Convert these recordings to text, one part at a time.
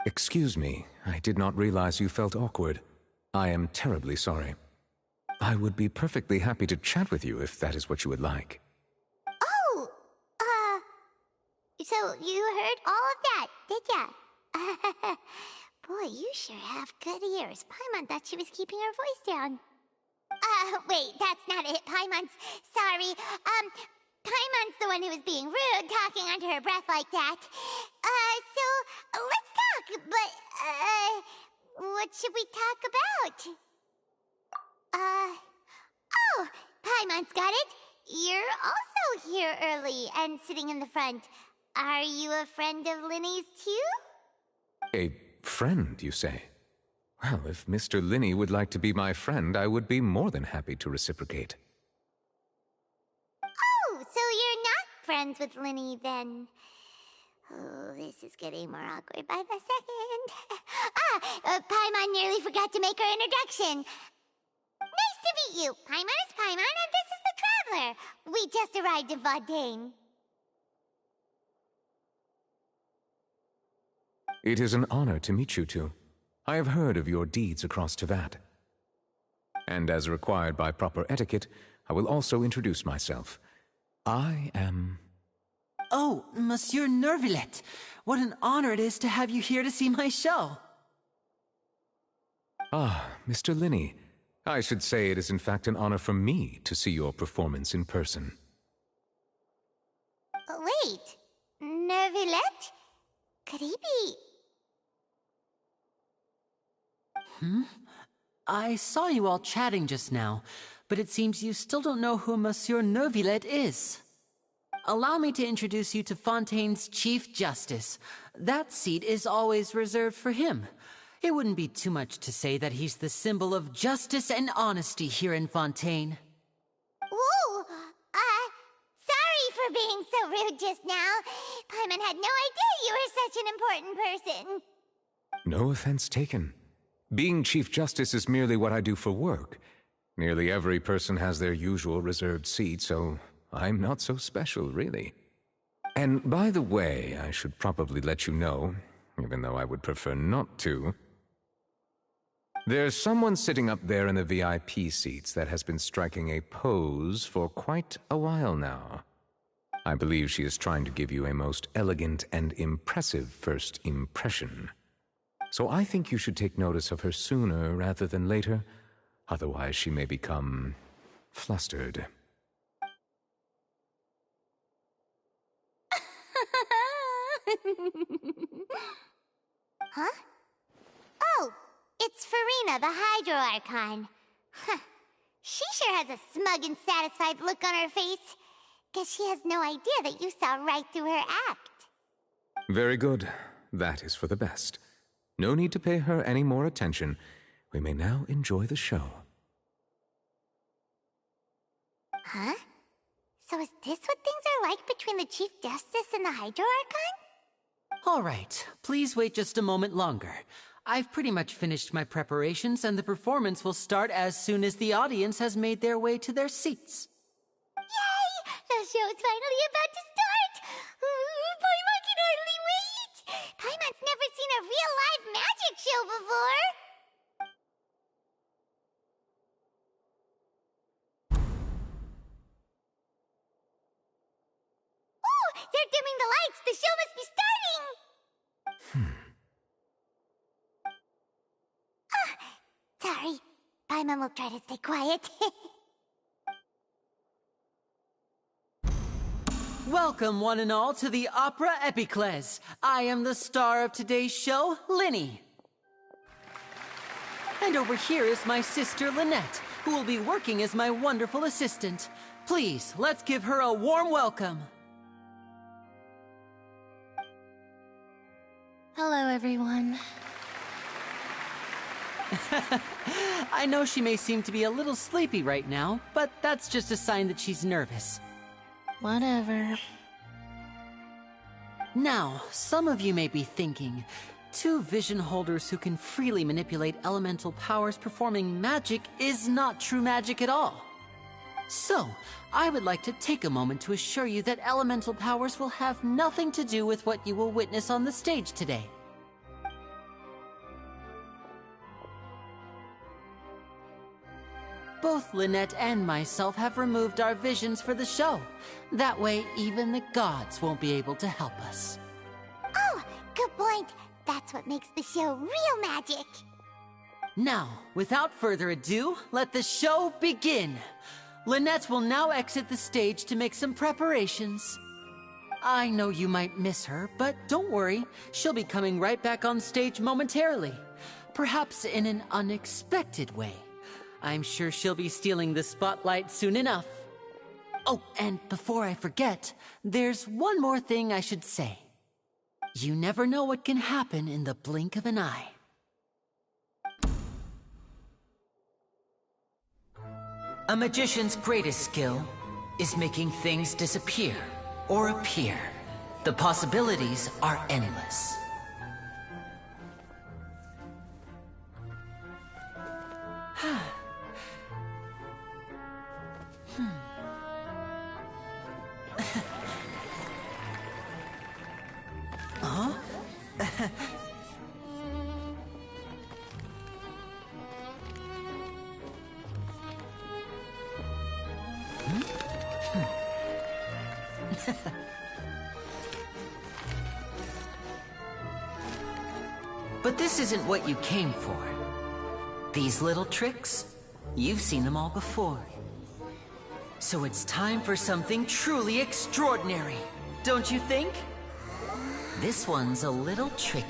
Excuse me, I did not realize you felt awkward. I am terribly sorry. I would be perfectly happy to chat with you if that is what you would like. Oh, so you heard all of that, did ya? Boy, you sure have good ears. Paimon thought she was keeping her voice down. Wait, that's not it, Paimon's. Sorry. Paimon's the one who was being rude, talking under her breath like that. So, let's talk, but, what should we talk about? Oh, Paimon's got it. You're also here early and sitting in the front. Are you a friend of Linny's too? A friend, you say? Well, if Mr. Linney would like to be my friend, I would be more than happy to reciprocate. Oh, so you're not friends with Linny then? Oh, this is getting more awkward by the second. Paimon nearly forgot to make her introduction. Nice to meet you. Paimon is Paimon, and this is the Traveler. We just arrived in Fontaine. It is an honor to meet you two. I have heard of your deeds across Tevat. And as required by proper etiquette, I will also introduce myself. I am... Oh, Monsieur Nervillet. What an honor it is to have you here to see my show. Ah, Mr. Linney. I should say it is in fact an honor for me to see your performance in person. Wait, Nervillet? Could he be... I saw you all chatting just now, but it seems you still don't know who Monsieur Nervillet is. Allow me to introduce you to Fontaine's Chief Justice. That seat is always reserved for him. It wouldn't be too much to say that he's the symbol of justice and honesty here in Fontaine. Whoa! Sorry for being so rude just now. Paimon had no idea you were such an important person. No offense taken. Being Chief Justice is merely what I do for work. Nearly every person has their usual reserved seat, so I'm not so special, really. And by the way, I should probably let you know, even though I would prefer not to. There's someone sitting up there in the VIP seats that has been striking a pose for quite a while now. I believe she is trying to give you a most elegant and impressive first impression. So I think you should take notice of her sooner rather than later, otherwise she may become flustered. Huh? Oh, it's Farina, the Hydro Archon. Huh. She sure has a smug and satisfied look on her face. Guess she has no idea that you saw right through her act. Very good. That is for the best. No need to pay her any more attention. We may now enjoy the show. Huh? So is this what things are like between the Chief Justice and the Hydro Archon? All right, please wait just a moment longer. I've pretty much finished my preparations, and the performance will start as soon as the audience has made their way to their seats. Yay! The show's finally about to start! Paimon can hardly wait! Paimon's never seen a real live magic show before! Oh! They're dimming the lights! The show must be starting! Sorry. Paimon will try to stay quiet. Welcome, one and all, to the Opera Epiclese. I am the star of today's show, Linny. And over here is my sister, Lynette, who will be working as my wonderful assistant. Please, let's give her a warm welcome. Hello, everyone. I know she may seem to be a little sleepy right now, but that's just a sign that she's nervous. Whatever. Now, some of you may be thinking, two vision holders who can freely manipulate elemental powers performing magic is not true magic at all. So, I would like to take a moment to assure you that elemental powers will have nothing to do with what you will witness on the stage today. Both Lynette and myself have removed our visions for the show. That way, even the gods won't be able to help us. Oh, good point. That's what makes the show real magic. Now, without further ado, let the show begin. Lynette will now exit the stage to make some preparations. I know you might miss her, but don't worry. She'll be coming right back on stage momentarily. Perhaps in an unexpected way. I'm sure she'll be stealing the spotlight soon enough. Oh, and before I forget, there's one more thing I should say. You never know what can happen in the blink of an eye. A magician's greatest skill is making things disappear or appear. The possibilities are endless. Huh? But this isn't what you came for. These little tricks, you've seen them all before. So it's time for something truly extraordinary, don't you think? This one's a little tricky.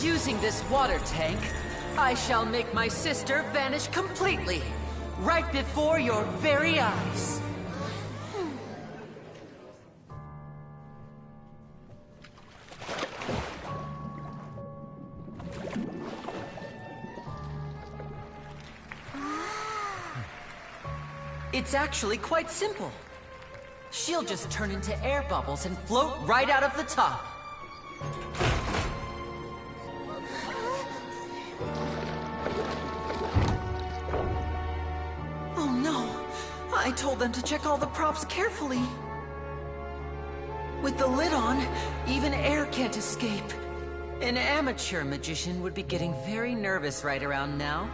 Using this water tank, I shall make my sister vanish completely, right before your very eyes. It's actually quite simple. She'll just turn into air bubbles and float right out of the top. Oh no! I told them to check all the props carefully. With the lid on, even air can't escape. An amateur magician would be getting very nervous right around now.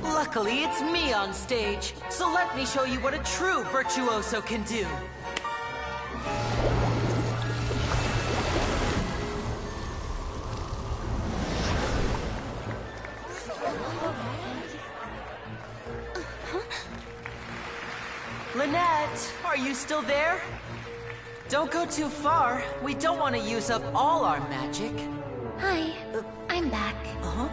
Luckily, it's me on stage, so let me show you what a true virtuoso can do. Lynette, are you still there? Don't go too far. We don't want to use up all our magic. Hi, I'm back. Uh-huh.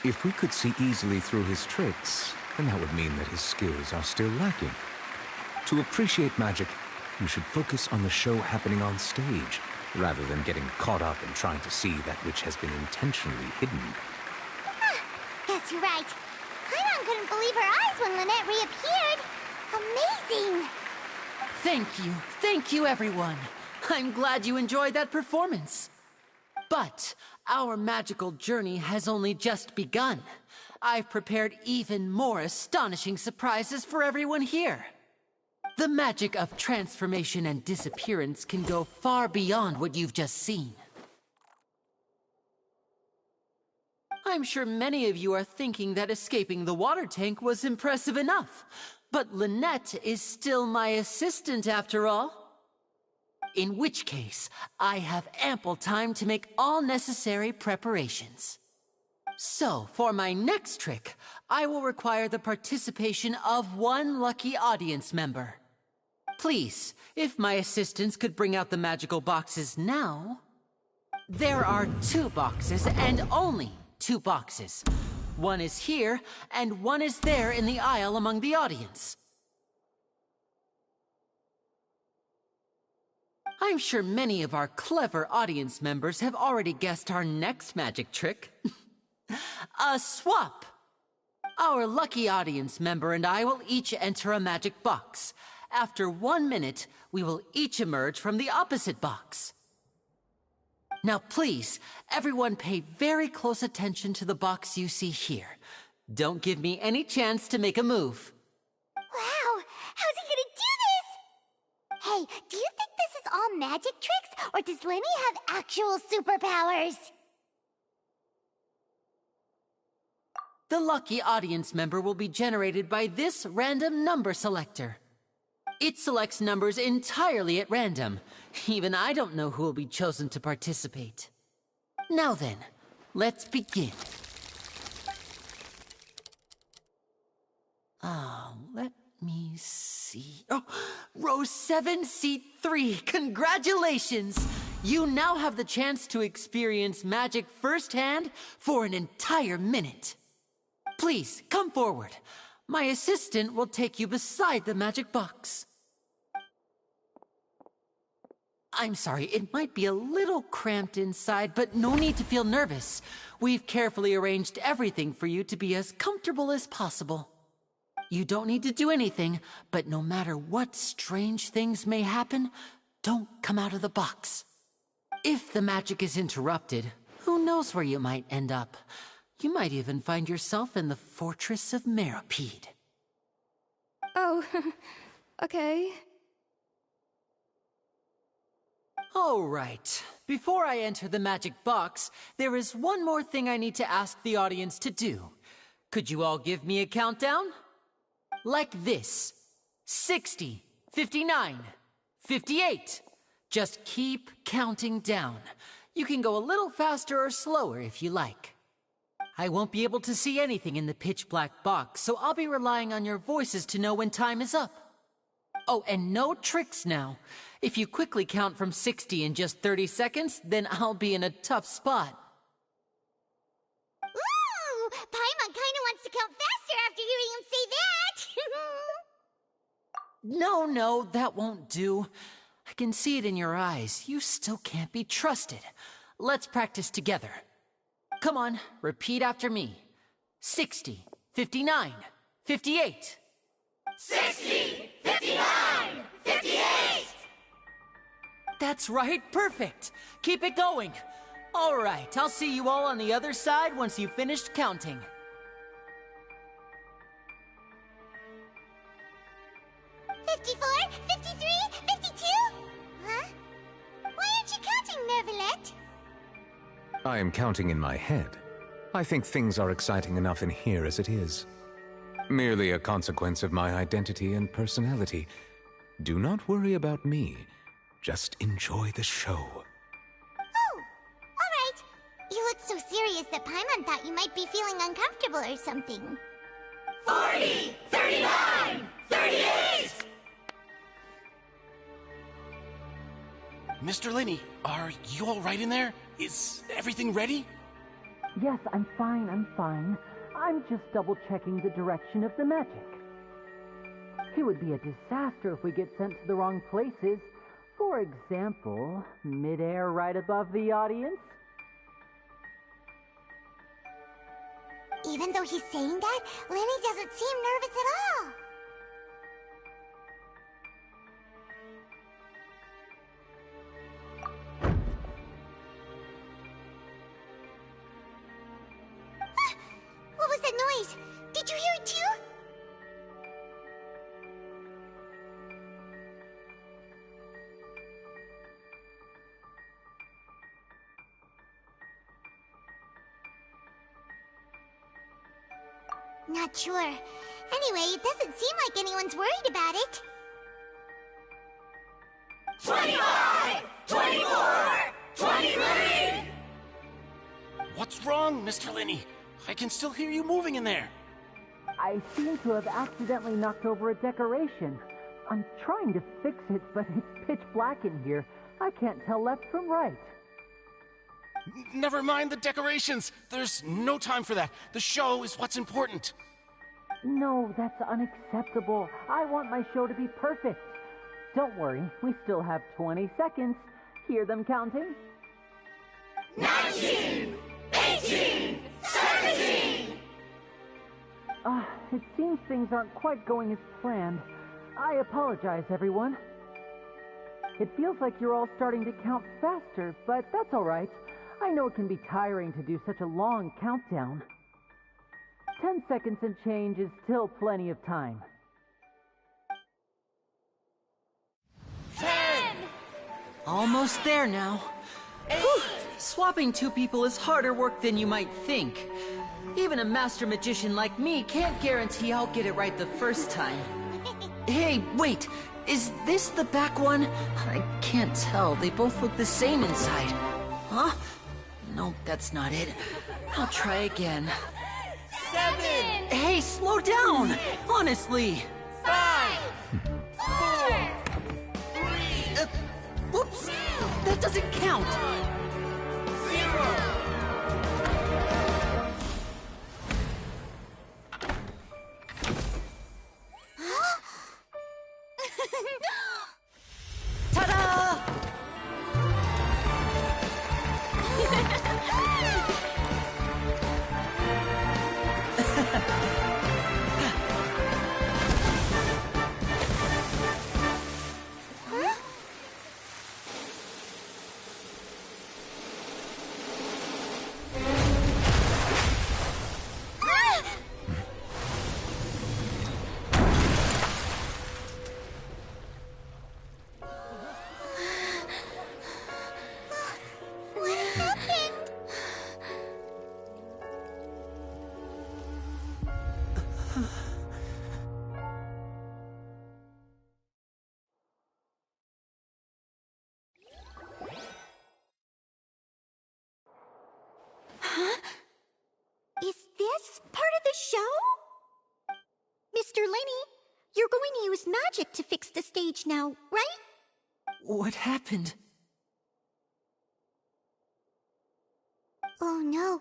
If we could see easily through his tricks, then that would mean that his skills are still lacking. To appreciate magic, you should focus on the show happening on stage, rather than getting caught up in trying to see that which has been intentionally hidden. Guess you're right. Paimon couldn't believe her eyes when Lynette reappeared. Amazing! Thank you everyone. I'm glad you enjoyed that performance. But our magical journey has only just begun. I've prepared even more astonishing surprises for everyone here. The magic of transformation and disappearance can go far beyond what you've just seen. I'm sure many of you are thinking that escaping the water tank was impressive enough. But Lynette is still my assistant after all. In which case, I have ample time to make all necessary preparations. So, for my next trick, I will require the participation of one lucky audience member. please, if my assistants could bring out the magical boxes now. There are 2 boxes, and only 2 boxes. One is here, and one is there in the aisle among the audience. I'm sure many of our clever audience members have already guessed our next magic trick. A swap! Our lucky audience member and I will each enter a magic box. After 1 minute, we will each emerge from the opposite box. Now please, everyone pay very close attention to the box you see here. Don't give me any chance to make a move. Wow! How's he gonna do this? Hey, do you think this is all magic tricks, or does Lenny have actual superpowers? The lucky audience member will be generated by this random number selector. It selects numbers entirely at random. Even I don't know who will be chosen to participate. Now then, let's begin. Let me see. Oh, row 7, seat 3. Congratulations! You now have the chance to experience magic firsthand for an entire minute. Please, come forward. My assistant will take you beside the magic box. I'm sorry, it might be a little cramped inside, but no need to feel nervous. We've carefully arranged everything for you to be as comfortable as possible. You don't need to do anything, but no matter what strange things may happen, don't come out of the box. If the magic is interrupted, who knows where you might end up? You might even find yourself in the Fortress of Meropide. Oh, okay. All right. Before I enter the magic box, there is one more thing I need to ask the audience to do. Could you all give me a countdown? Like this. 60, 59, 58. Just keep counting down. You can go a little faster or slower if you like. I won't be able to see anything in the pitch-black box, so I'll be relying on your voices to know when time is up. Oh, and no tricks now. If you quickly count from 60 in just 30 seconds, then I'll be in a tough spot. Ooh! Paimon kinda wants to count faster after hearing him say that! No, that won't do. I can see it in your eyes. You still can't be trusted. Let's practice together. Come on, repeat after me. 60, 59, 58. 60, 59, 58! That's right, perfect. Keep it going. All right, I'll see you all on the other side once you've finished counting. I am counting in my head. I think things are exciting enough in here as it is. Merely a consequence of my identity and personality. Do not worry about me. Just enjoy the show. Oh, alright. You look so serious that Paimon thought you might be feeling uncomfortable or something. 40, 39, 38! Mr. Linney, are you all right in there? Is everything ready? Yes, I'm fine. I'm just double-checking the direction of the magic. It would be a disaster if we get sent to the wrong places. For example, mid-air right above the audience. Even though he's saying that, Lenny doesn't seem nervous at all. What was that noise? Did you hear it too? Not sure. Anyway, it doesn't seem like anyone's worried about it. 25, 24, 23! What's wrong, Mr. Linney? I can still hear you moving in there. I seem to have accidentally knocked over a decoration. I'm trying to fix it, but it's pitch black in here. I can't tell left from right. Never mind the decorations. There's no time for that. The show is what's important. No, that's unacceptable. I want my show to be perfect. Don't worry, we still have 20 seconds. Hear them counting? 19, 18, 17. It seems things aren't quite going as planned. I apologize, everyone. It feels like you're all starting to count faster, but that's all right. I know it can be tiring to do such a long countdown. 10 seconds and change is still plenty of time. 10, Almost there now. Whew. Swapping two people is harder work than you might think. Even a master magician like me can't guarantee I'll get it right the first time. Hey, wait! Is this the back one? I can't tell. They both look the same inside. Huh? No, that's not it. I'll try again. 7, Hey, slow down! Honestly! 5, 4, 3, Whoops! That doesn't count! 0. Ta-da! What happened? Is this part of the show? Mr. Lenny, you're going to use magic to fix the stage now, right? What happened? Oh no.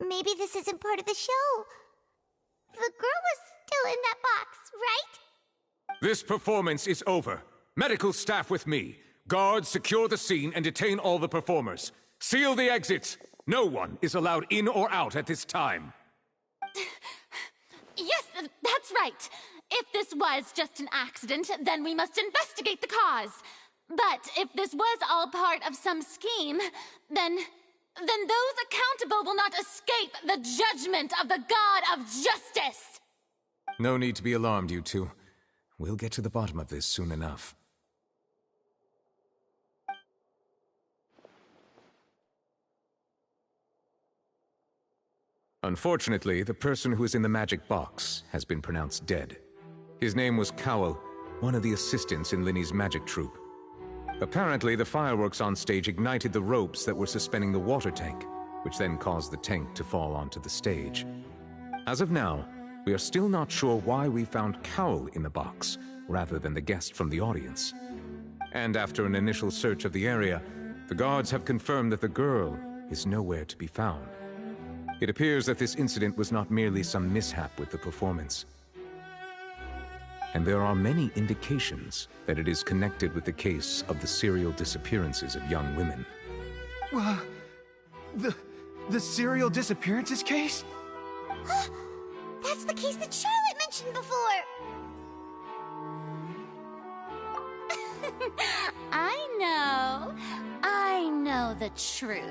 Maybe this isn't part of the show. The girl was still in that box, right? This performance is over. Medical staff with me. Guards, secure the scene and detain all the performers. Seal the exits. No one is allowed in or out at this time. Yes, that's right. If this was just an accident, then we must investigate the cause. But if this was all part of some scheme, then those accountable will not escape the judgment of the God of Justice. No need to be alarmed, you two. We'll get to the bottom of this soon enough. Unfortunately, the person who is in the magic box has been pronounced dead. His name was Cowell, one of the assistants in Linny's magic troupe. Apparently, the fireworks on stage ignited the ropes that were suspending the water tank, which then caused the tank to fall onto the stage. As of now, we are still not sure why we found Cowell in the box, rather than the guest from the audience. And after an initial search of the area, the guards have confirmed that the girl is nowhere to be found. It appears that this incident was not merely some mishap with the performance. And there are many indications that it is connected with the case of the serial disappearances of young women. The serial disappearances case? That's the case that Charlotte mentioned before. I know the truth.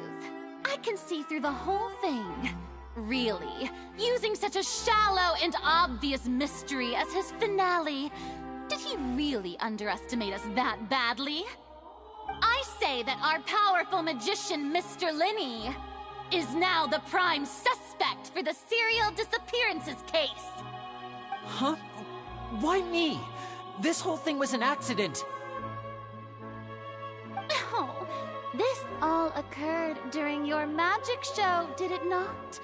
I can see through the whole thing. Really, using such a shallow and obvious mystery as his finale, did he really underestimate us that badly? I say that our powerful magician, Mr. Lenny, is now the prime suspect for the serial disappearances case. Huh? Why me? This whole thing was an accident. Oh, this all occurred during your magic show, did it not?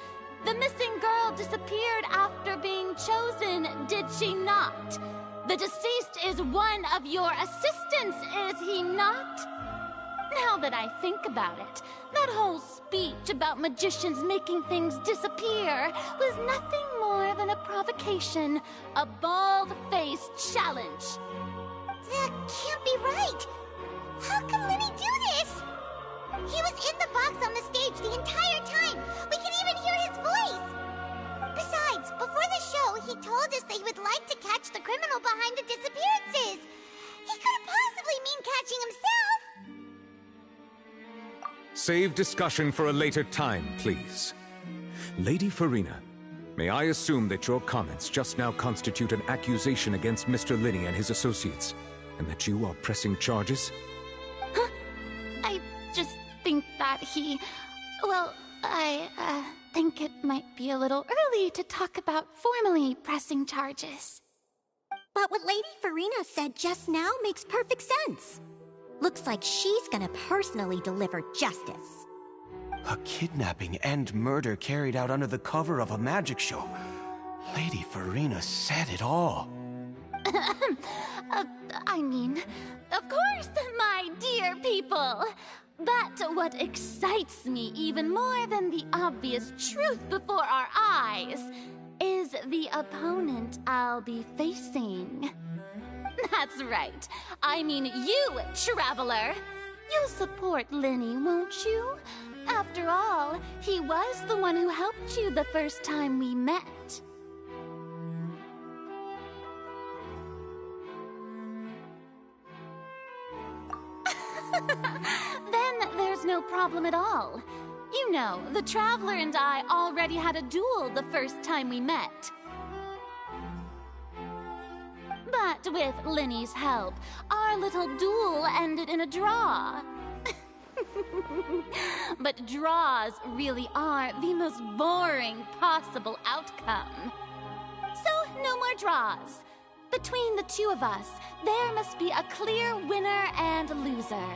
The missing girl disappeared after being chosen, did she not? The deceased is one of your assistants, is he not? Now that I think about it, that whole speech about magicians making things disappear was nothing more than a provocation, a bald-faced challenge. That can't be right! How can Lenny do this? He was in the box on the stage the entire time! We can even hear his voice! Besides, before the show, he told us that he would like to catch the criminal behind the disappearances! He couldn't possibly mean catching himself! Save discussion for a later time, please. Lady Farina, may I assume that your comments just now constitute an accusation against Mr. Linney and his associates, and that you are pressing charges? Huh? I just think that he... Well, I think it might be a little early to talk about formally pressing charges. But what Lady Farina said just now makes perfect sense. Looks like she's gonna personally deliver justice. A kidnapping and murder carried out under the cover of a magic show. Lady Farina said it all. I mean, of course, my dear people. But what excites me even more than the obvious truth before our eyes is the opponent I'll be facing. That's right. I mean you, Traveler. You'll support Lenny, won't you? After all, he was the one who helped you the first time we met. Then there's no problem at all. You know, the Traveler and I already had a duel the first time we met. But with Lenny's help, our little duel ended in a draw. But draws really are the most boring possible outcome. So, no more draws. Between the two of us, there must be a clear winner and loser.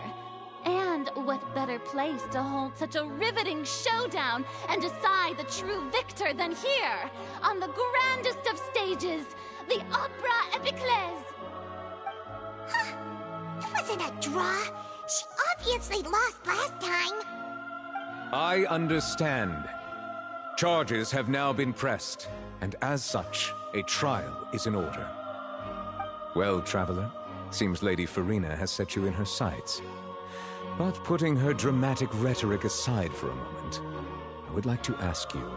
And what better place to hold such a riveting showdown and decide the true victor than here, on the grandest of stages, the Opera Epiclese. Huh. It wasn't a draw. She obviously lost last time. I understand. Charges have now been pressed, and as such, a trial is in order. Well, Traveler, seems Lady Farina has set you in her sights. But putting her dramatic rhetoric aside for a moment, I would like to ask you,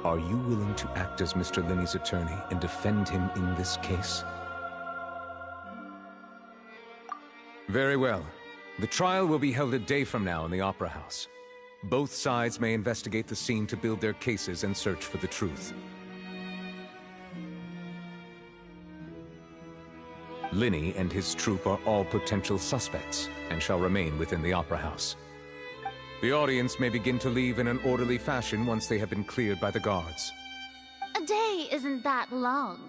are you willing to act as Mr. Linney's attorney and defend him in this case? Very well. The trial will be held a day from now in the Opera House. Both sides may investigate the scene to build their cases and search for the truth. Linney and his troupe are all potential suspects and shall remain within the Opera House. The audience may begin to leave in an orderly fashion once they have been cleared by the guards. A day isn't that long.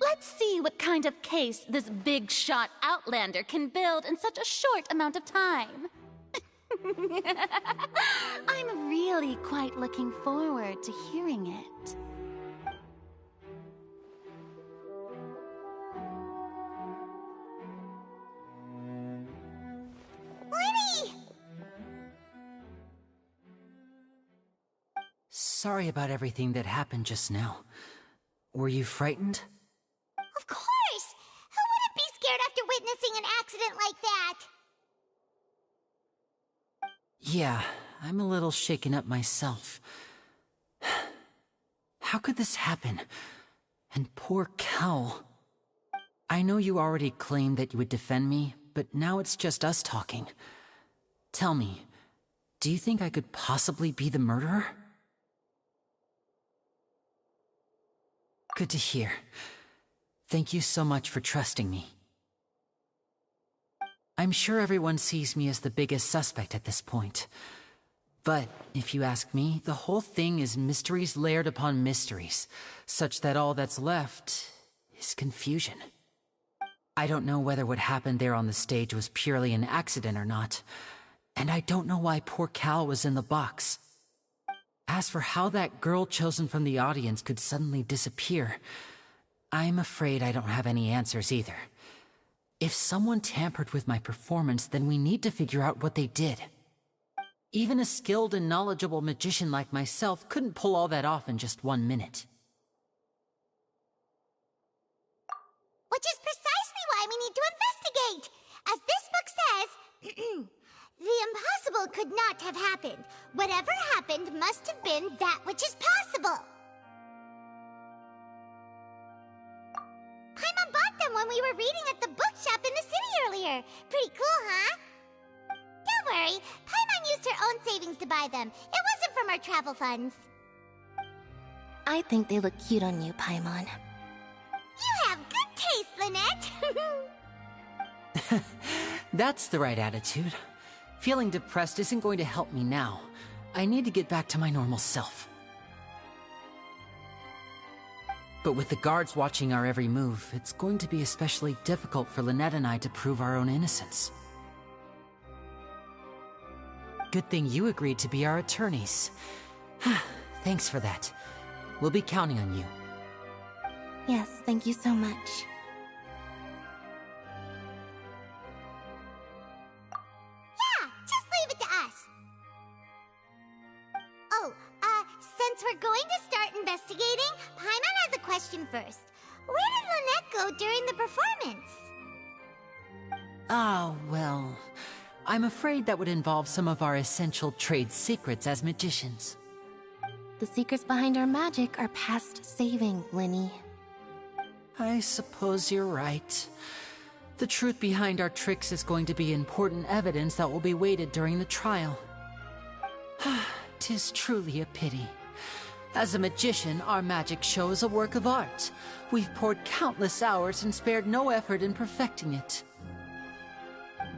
Let's see what kind of case this big-shot Outlander can build in such a short amount of time. I'm really quite looking forward to hearing it. Lenny! Sorry about everything that happened just now. Were you frightened? Of course! Who wouldn't be scared after witnessing an accident like that? Yeah, I'm a little shaken up myself. How could this happen? And poor Cal. I know you already claimed that you would defend me, but now it's just us talking. Tell me, do you think I could possibly be the murderer? Good to hear. Thank you so much for trusting me. I'm sure everyone sees me as the biggest suspect at this point. But, if you ask me, the whole thing is mysteries layered upon mysteries, such that all that's left is confusion. I don't know whether what happened there on the stage was purely an accident or not, and I don't know why poor Cal was in the box. As for how that girl chosen from the audience could suddenly disappear, I'm afraid I don't have any answers either. If someone tampered with my performance, then we need to figure out what they did. Even a skilled and knowledgeable magician like myself couldn't pull all that off in just 1 minute. Which is precisely why we need to investigate! As this book says, the impossible could not have happened. Whatever happened must have been that which is possible. Paimon bought them when we were reading at the bookshop in the city earlier. Pretty cool, huh? Don't worry, Paimon used her own savings to buy them. It wasn't from our travel funds. I think they look cute on you, Paimon. You have good taste, Lynette! That's the right attitude. Feeling depressed isn't going to help me now. I need to get back to my normal self. But with the guards watching our every move, it's going to be especially difficult for Lynette and I to prove our own innocence. Good thing you agreed to be our attorneys. Thanks for that. We'll be counting on you. Yes, thank you so much. Yeah, just leave it to us. Oh, since we're going to start investigating, Paimon has a question first. Where did Lynette go during the performance? Ah, well, I'm afraid that would involve some of our essential trade secrets as magicians. The secrets behind our magic are past saving, Linny. I suppose you're right. The truth behind our tricks is going to be important evidence that will be weighted during the trial. 'Tis truly a pity. As a magician, our magic show is a work of art. We've poured countless hours and spared no effort in perfecting it.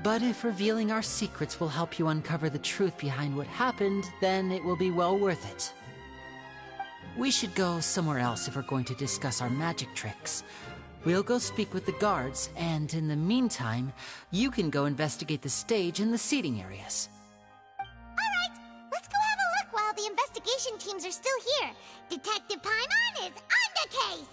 But if revealing our secrets will help you uncover the truth behind what happened, then it will be well worth it. We should go somewhere else if we're going to discuss our magic tricks. We'll go speak with the guards, and in the meantime, you can go investigate the stage and the seating areas. Alright, let's go have a look while the investigation teams are still here. Detective Paimon is on the case!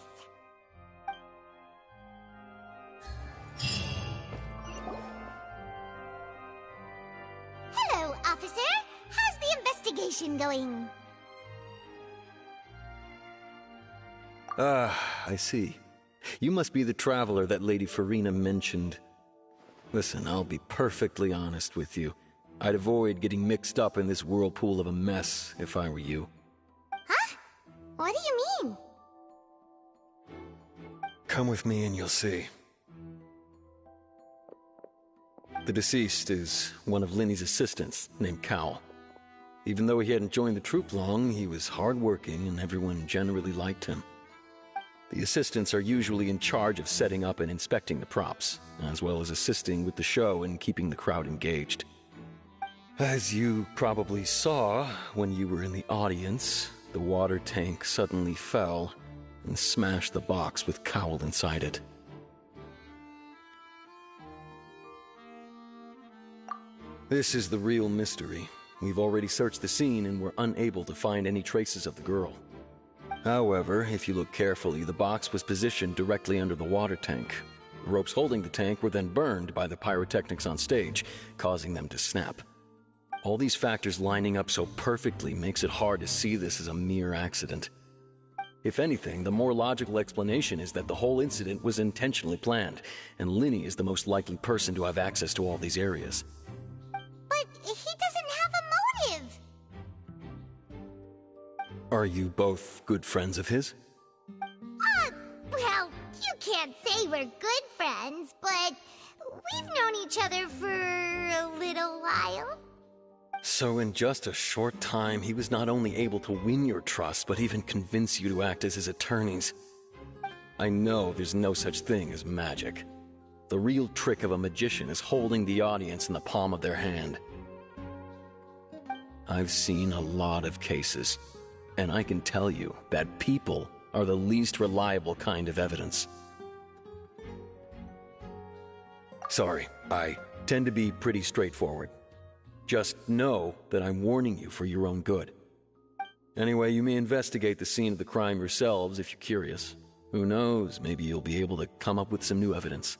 Hello, officer. How's the investigation going? I see. You must be the traveler that Lady Farina mentioned. Listen, I'll be perfectly honest with you. I'd avoid getting mixed up in this whirlpool of a mess if I were you. Huh? What do you mean? Come with me and you'll see. The deceased is one of Linny's assistants, named Cal. Even though he hadn't joined the troupe long, he was hardworking and everyone generally liked him. The assistants are usually in charge of setting up and inspecting the props, as well as assisting with the show and keeping the crowd engaged. As you probably saw when you were in the audience, the water tank suddenly fell and smashed the box with Cowl inside it. This is the real mystery. We've already searched the scene and were unable to find any traces of the girl. However, if you look carefully, the box was positioned directly under the water tank. The ropes holding the tank were then burned by the pyrotechnics on stage, causing them to snap. All these factors lining up so perfectly makes it hard to see this as a mere accident. If anything, the more logical explanation is that the whole incident was intentionally planned, and Linny is the most likely person to have access to all these areas. But he doesn't have a motive! Are you both good friends of his? Well, you can't say we're good friends, but we've known each other for a little while. So in just a short time, he was not only able to win your trust, but even convince you to act as his attorneys. I know there's no such thing as magic. The real trick of a magician is holding the audience in the palm of their hand. I've seen a lot of cases, and I can tell you that people are the least reliable kind of evidence. Sorry, I tend to be pretty straightforward. Just know that I'm warning you for your own good. Anyway, you may investigate the scene of the crime yourselves if you're curious. Who knows, maybe you'll be able to come up with some new evidence.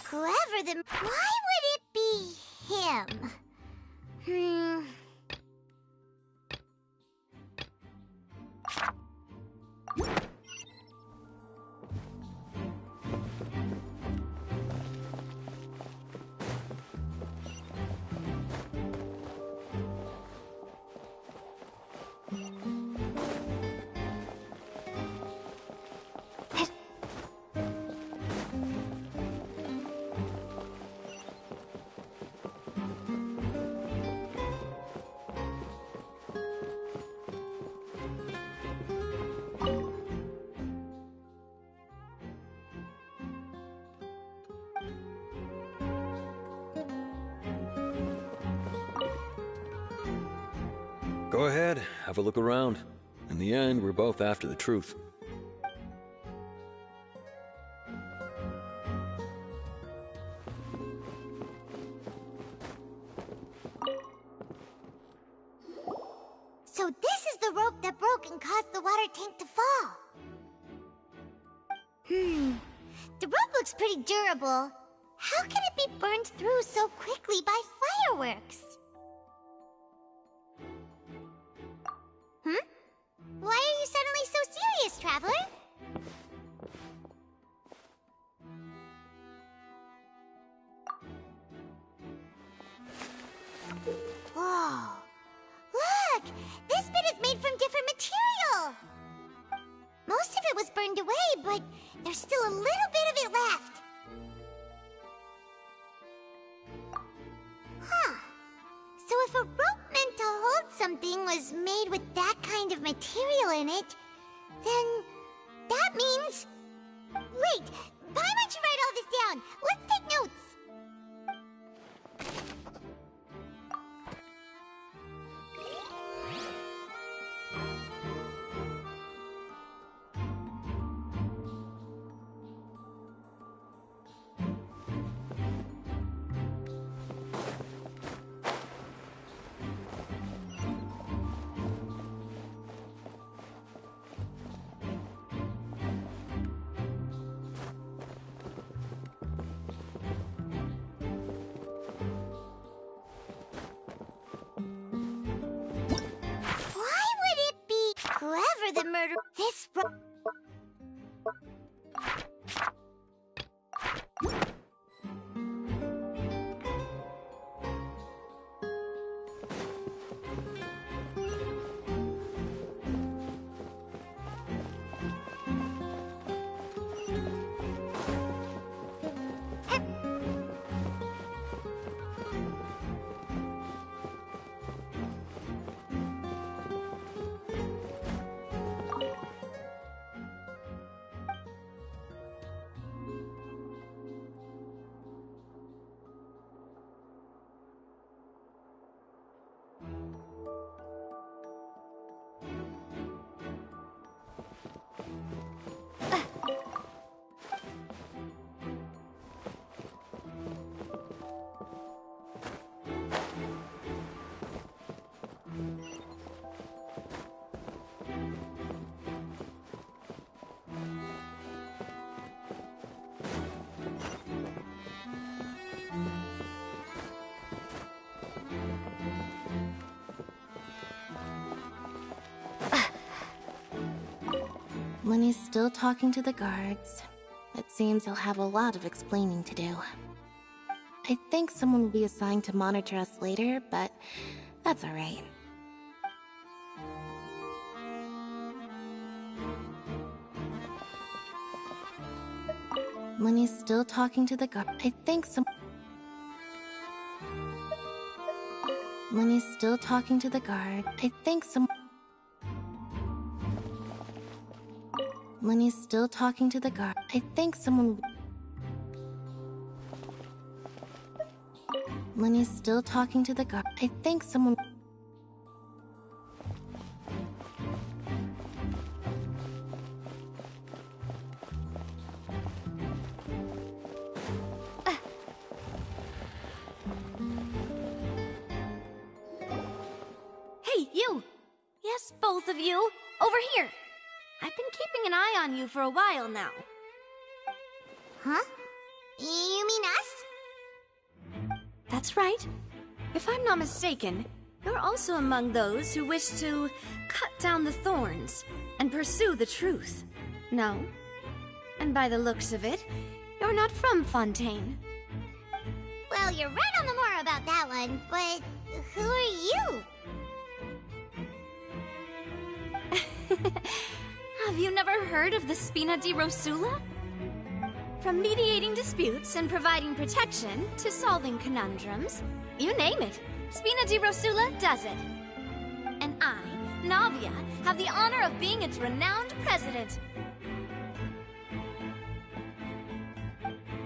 Whoever the... Why would it be him? Go ahead, have a look around. In the end, we're both after the truth. So this is the rope that broke and caused the water tank to fall. The rope looks pretty durable. How can it be burned through so quickly by fireworks? Why are you suddenly so serious, Traveler? Whoa! Look! This bit is made from different material! Most of it was burned away, but there's still a little bit of it left. Huh. So if a rope meant to hold something was made with that kind of material in it, then that means... Wait! Paimon should write all this down! Let's take notes! Lenny's still talking to the guards. It seems he'll have a lot of explaining to do. I think someone will be assigned to monitor us later, but that's alright. Lenny's still talking to the guard. I think Lenny's still talking to the guard. I think Lenny's still talking to the guard. I think someone... Lenny's still talking to the guard. I think someone... Hey, you! Yes, both of you! Over here! I've been keeping an eye on you for a while now. Huh? You mean us? That's right. If I'm not mistaken, you're also among those who wish to cut down the thorns and pursue the truth. No? And by the looks of it, you're not from Fontaine. Well, you're right on the more about that one, but who are you? Have you never heard of the Spina di Rosula? From mediating disputes and providing protection to solving conundrums, you name it, Spina di Rosula does it. And I, Navia, have the honor of being its renowned president.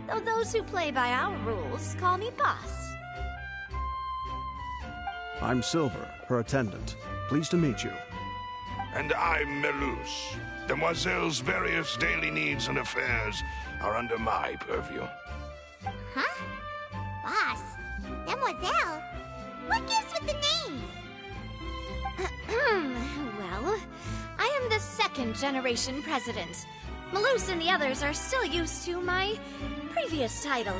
Though those who play by our rules call me boss. I'm Silver, her attendant. Pleased to meet you. And I'm Melus. Demoiselle's various daily needs and affairs are under my purview. Huh? Boss? Demoiselle? What gives with the names? Well, I am the second generation president. Melus and the others are still used to my previous title.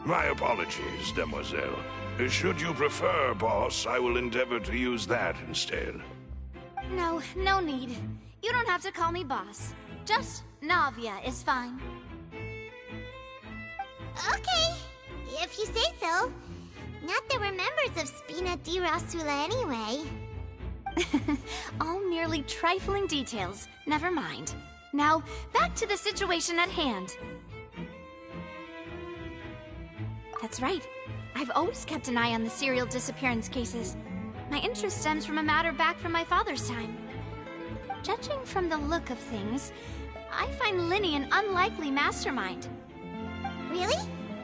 My apologies, Demoiselle. Should you prefer, boss, I will endeavor to use that instead. No, no need. You don't have to call me boss. Just Navia is fine. Okay, if you say so. Not that we're members of Spina di Rosula anyway. All merely trifling details. Never mind. Now, back to the situation at hand. That's right. I've always kept an eye on the serial disappearance cases. My interest stems from a matter back from my father's time. Judging from the look of things, I find Linny an unlikely mastermind. Really?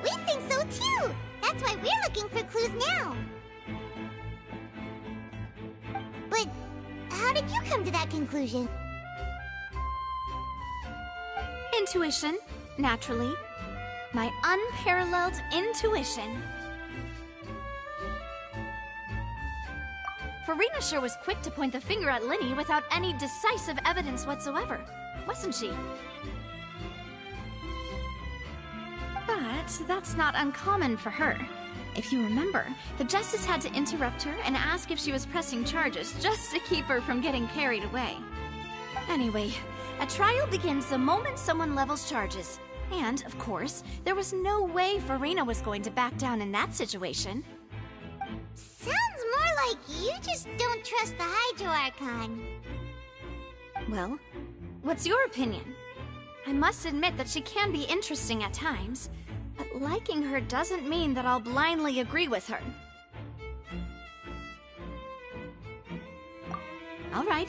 We think so too! That's why we're looking for clues now. But how did you come to that conclusion? Intuition, naturally. My unparalleled intuition. Farina sure was quick to point the finger at Linny without any decisive evidence whatsoever, wasn't she? But that's not uncommon for her. If you remember, the Justice had to interrupt her and ask if she was pressing charges just to keep her from getting carried away. Anyway, a trial begins the moment someone levels charges. And, of course, there was no way Farina was going to back down in that situation. Sounds more like you just don't trust the Hydro Archon. Well, what's your opinion? I must admit that she can be interesting at times, but liking her doesn't mean that I'll blindly agree with her. All right,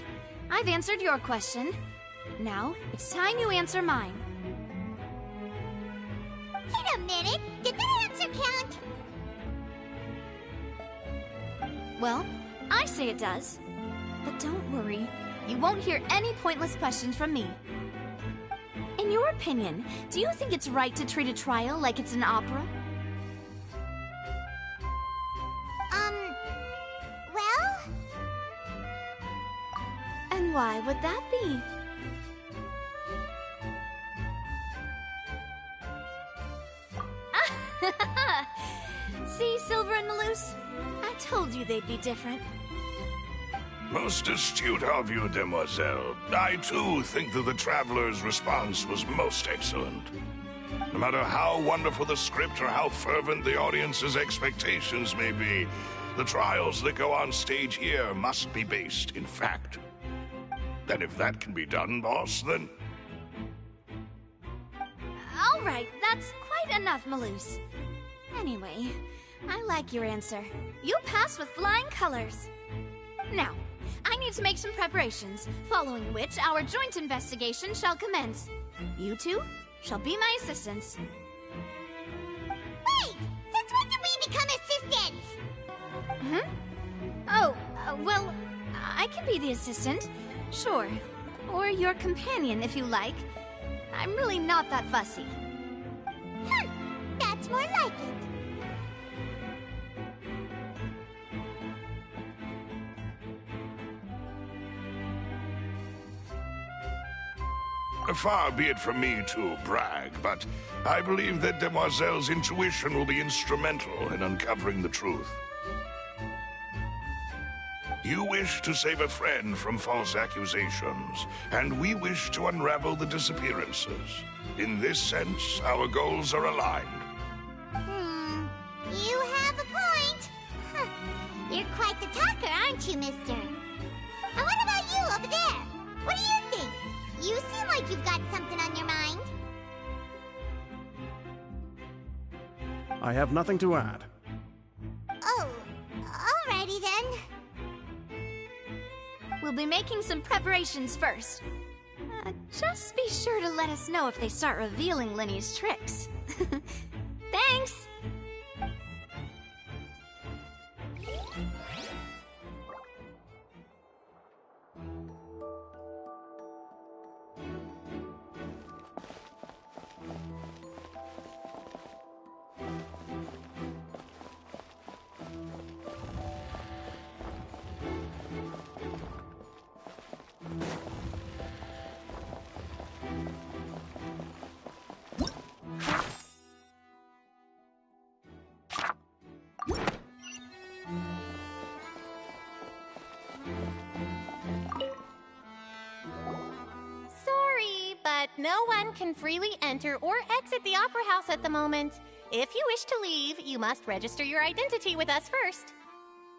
I've answered your question. Now, it's time you answer mine. Wait a minute! Did that answer count? Well, I say it does. But don't worry, you won't hear any pointless questions from me. In your opinion, do you think it's right to treat a trial like it's an opera? Well? And why would that be? See, Silver and Melus? I told you they'd be different. Most astute of you, demoiselle. I too think that the traveler's response was most excellent. No matter how wonderful the script or how fervent the audience's expectations may be, the trials that go on stage here must be based in fact. And if that can be done, boss, then... All right, that's quite enough, Maloose. Anyway, I like your answer. You passed with flying colors. Now, I need to make some preparations, following which our joint investigation shall commence. You two shall be my assistants. Wait! Since when did we become assistants? Oh, well, I can be the assistant, sure. Or your companion, if you like. I'm really not that fussy. That's more like it. Far be it from me to brag, but I believe that Demoiselle's intuition will be instrumental in uncovering the truth. You wish to save a friend from false accusations, and we wish to unravel the disappearances. In this sense, our goals are aligned. You have a point. Huh. You're quite the talker, aren't you, mister? And what about you over there? What do you think? You seem like you've got something on your mind. I have nothing to add. Oh, alrighty then. We'll be making some preparations first. Just be sure to let us know if they start revealing Linny's tricks. Thanks! No one can freely enter or exit the Opera House at the moment. If you wish to leave, you must register your identity with us first.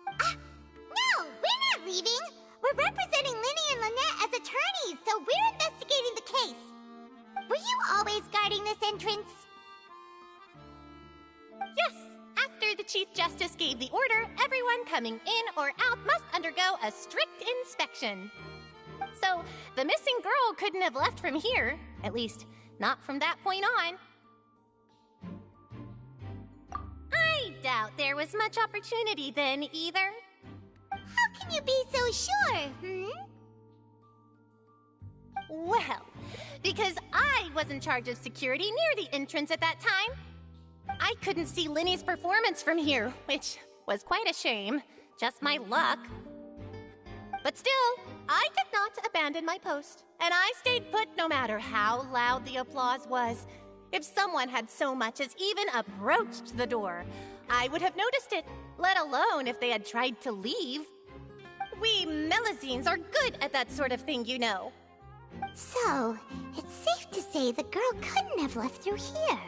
No, we're not leaving. We're representing Linny and Lynette as attorneys, so we're investigating the case. Were you always guarding this entrance? Yes. After the Chief Justice gave the order, everyone coming in or out must undergo a strict inspection. So, the missing girl couldn't have left from here. At least, not from that point on. I doubt there was much opportunity then, either. How can you be so sure, Well, because I was in charge of security near the entrance at that time. I couldn't see Linny's performance from here, which was quite a shame. Just my luck. But still, I did not abandon my post, and I stayed put no matter how loud the applause was. If someone had so much as even approached the door, I would have noticed it, let alone if they had tried to leave. We Melusines are good at that sort of thing, you know. So, it's safe to say the girl couldn't have left through here.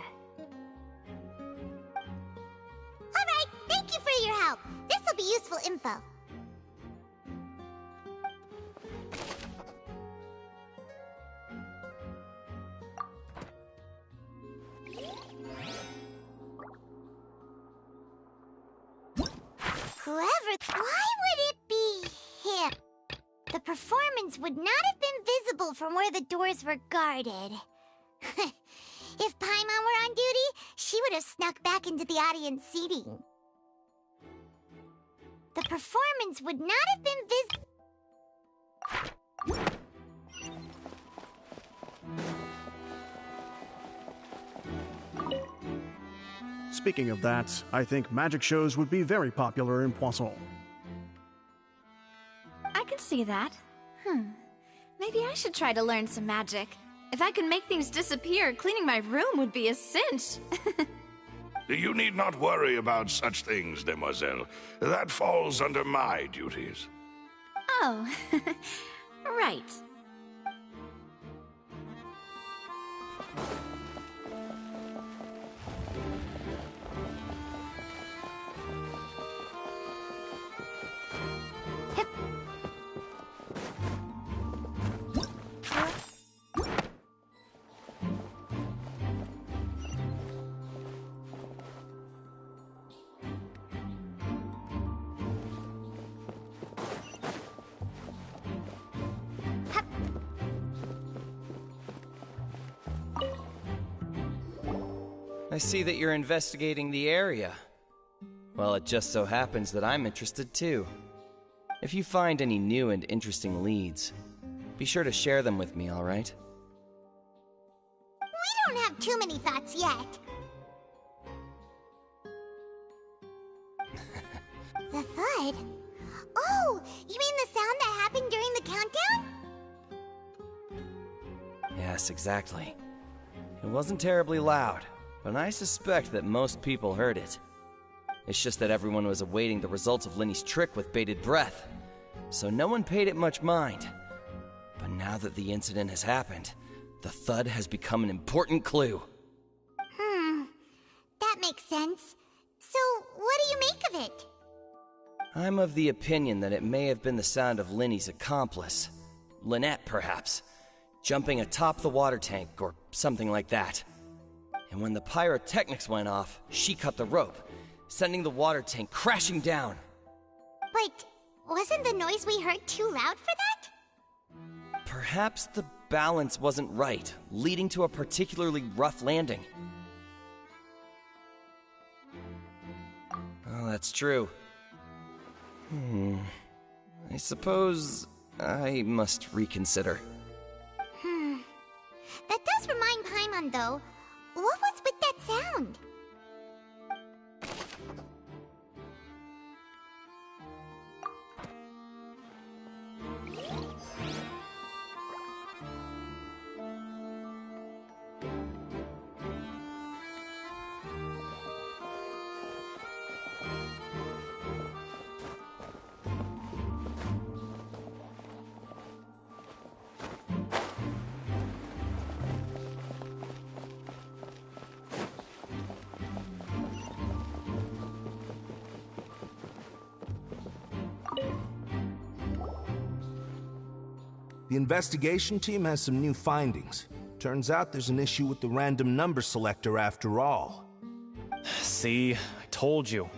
Alright, thank you for your help. This'll be useful info. Why would it be him? The performance would not have been visible from where the doors were guarded. If Paimon were on duty, she would have snuck back into the audience seating. The performance would not have been Speaking of that, I think magic shows would be very popular in Poisson. I can see that. Maybe I should try to learn some magic. If I could make things disappear, cleaning my room would be a cinch. You need not worry about such things, demoiselle. That falls under my duties. Oh, right. I see that you're investigating the area. Well, it just so happens that I'm interested too. If you find any new and interesting leads, be sure to share them with me, alright? We don't have too many thoughts yet. The thud? Oh, you mean the sound that happened during the countdown? Yes, exactly. It wasn't terribly loud, but I suspect that most people heard it. It's just that everyone was awaiting the results of Linny's trick with bated breath, so no one paid it much mind. But now that the incident has happened, the thud has become an important clue. That makes sense. So, what do you make of it? I'm of the opinion that it may have been the sound of Linny's accomplice. Lynette, perhaps. Jumping atop the water tank, or something like that. And when the pyrotechnics went off, she cut the rope, sending the water tank crashing down. But wasn't the noise we heard too loud for that? Perhaps the balance wasn't right, leading to a particularly rough landing. Oh, that's true. I suppose I must reconsider. That does remind Paimon, though. What was with that sound? The investigation team has some new findings. Turns out there's an issue with the random number selector after all. See, I told you.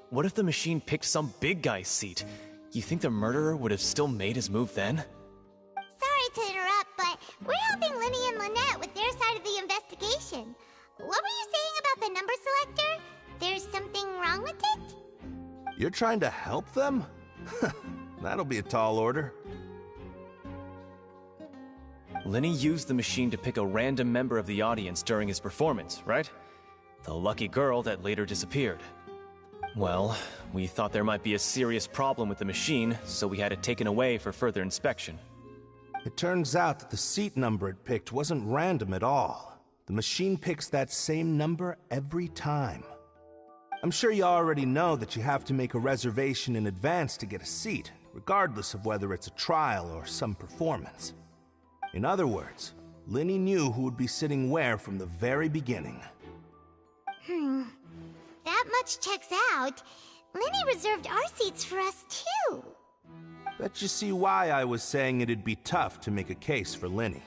What if the machine picked some big guy's seat? You think the murderer would have still made his move then? Sorry to interrupt, but we're helping Linny and Lynette with their side of the investigation. What were you saying about the number selector? There's something wrong with it? You're trying to help them? That'll be a tall order. Linny used the machine to pick a random member of the audience during his performance, right? The lucky girl that later disappeared. Well, we thought there might be a serious problem with the machine, so we had it taken away for further inspection. It turns out that the seat number it picked wasn't random at all. The machine picks that same number every time. I'm sure you already know that you have to make a reservation in advance to get a seat, regardless of whether it's a trial or some performance. In other words, Linny knew who would be sitting where from the very beginning. That much checks out. Linny reserved our seats for us, too. Bet you see why I was saying it'd be tough to make a case for Linny.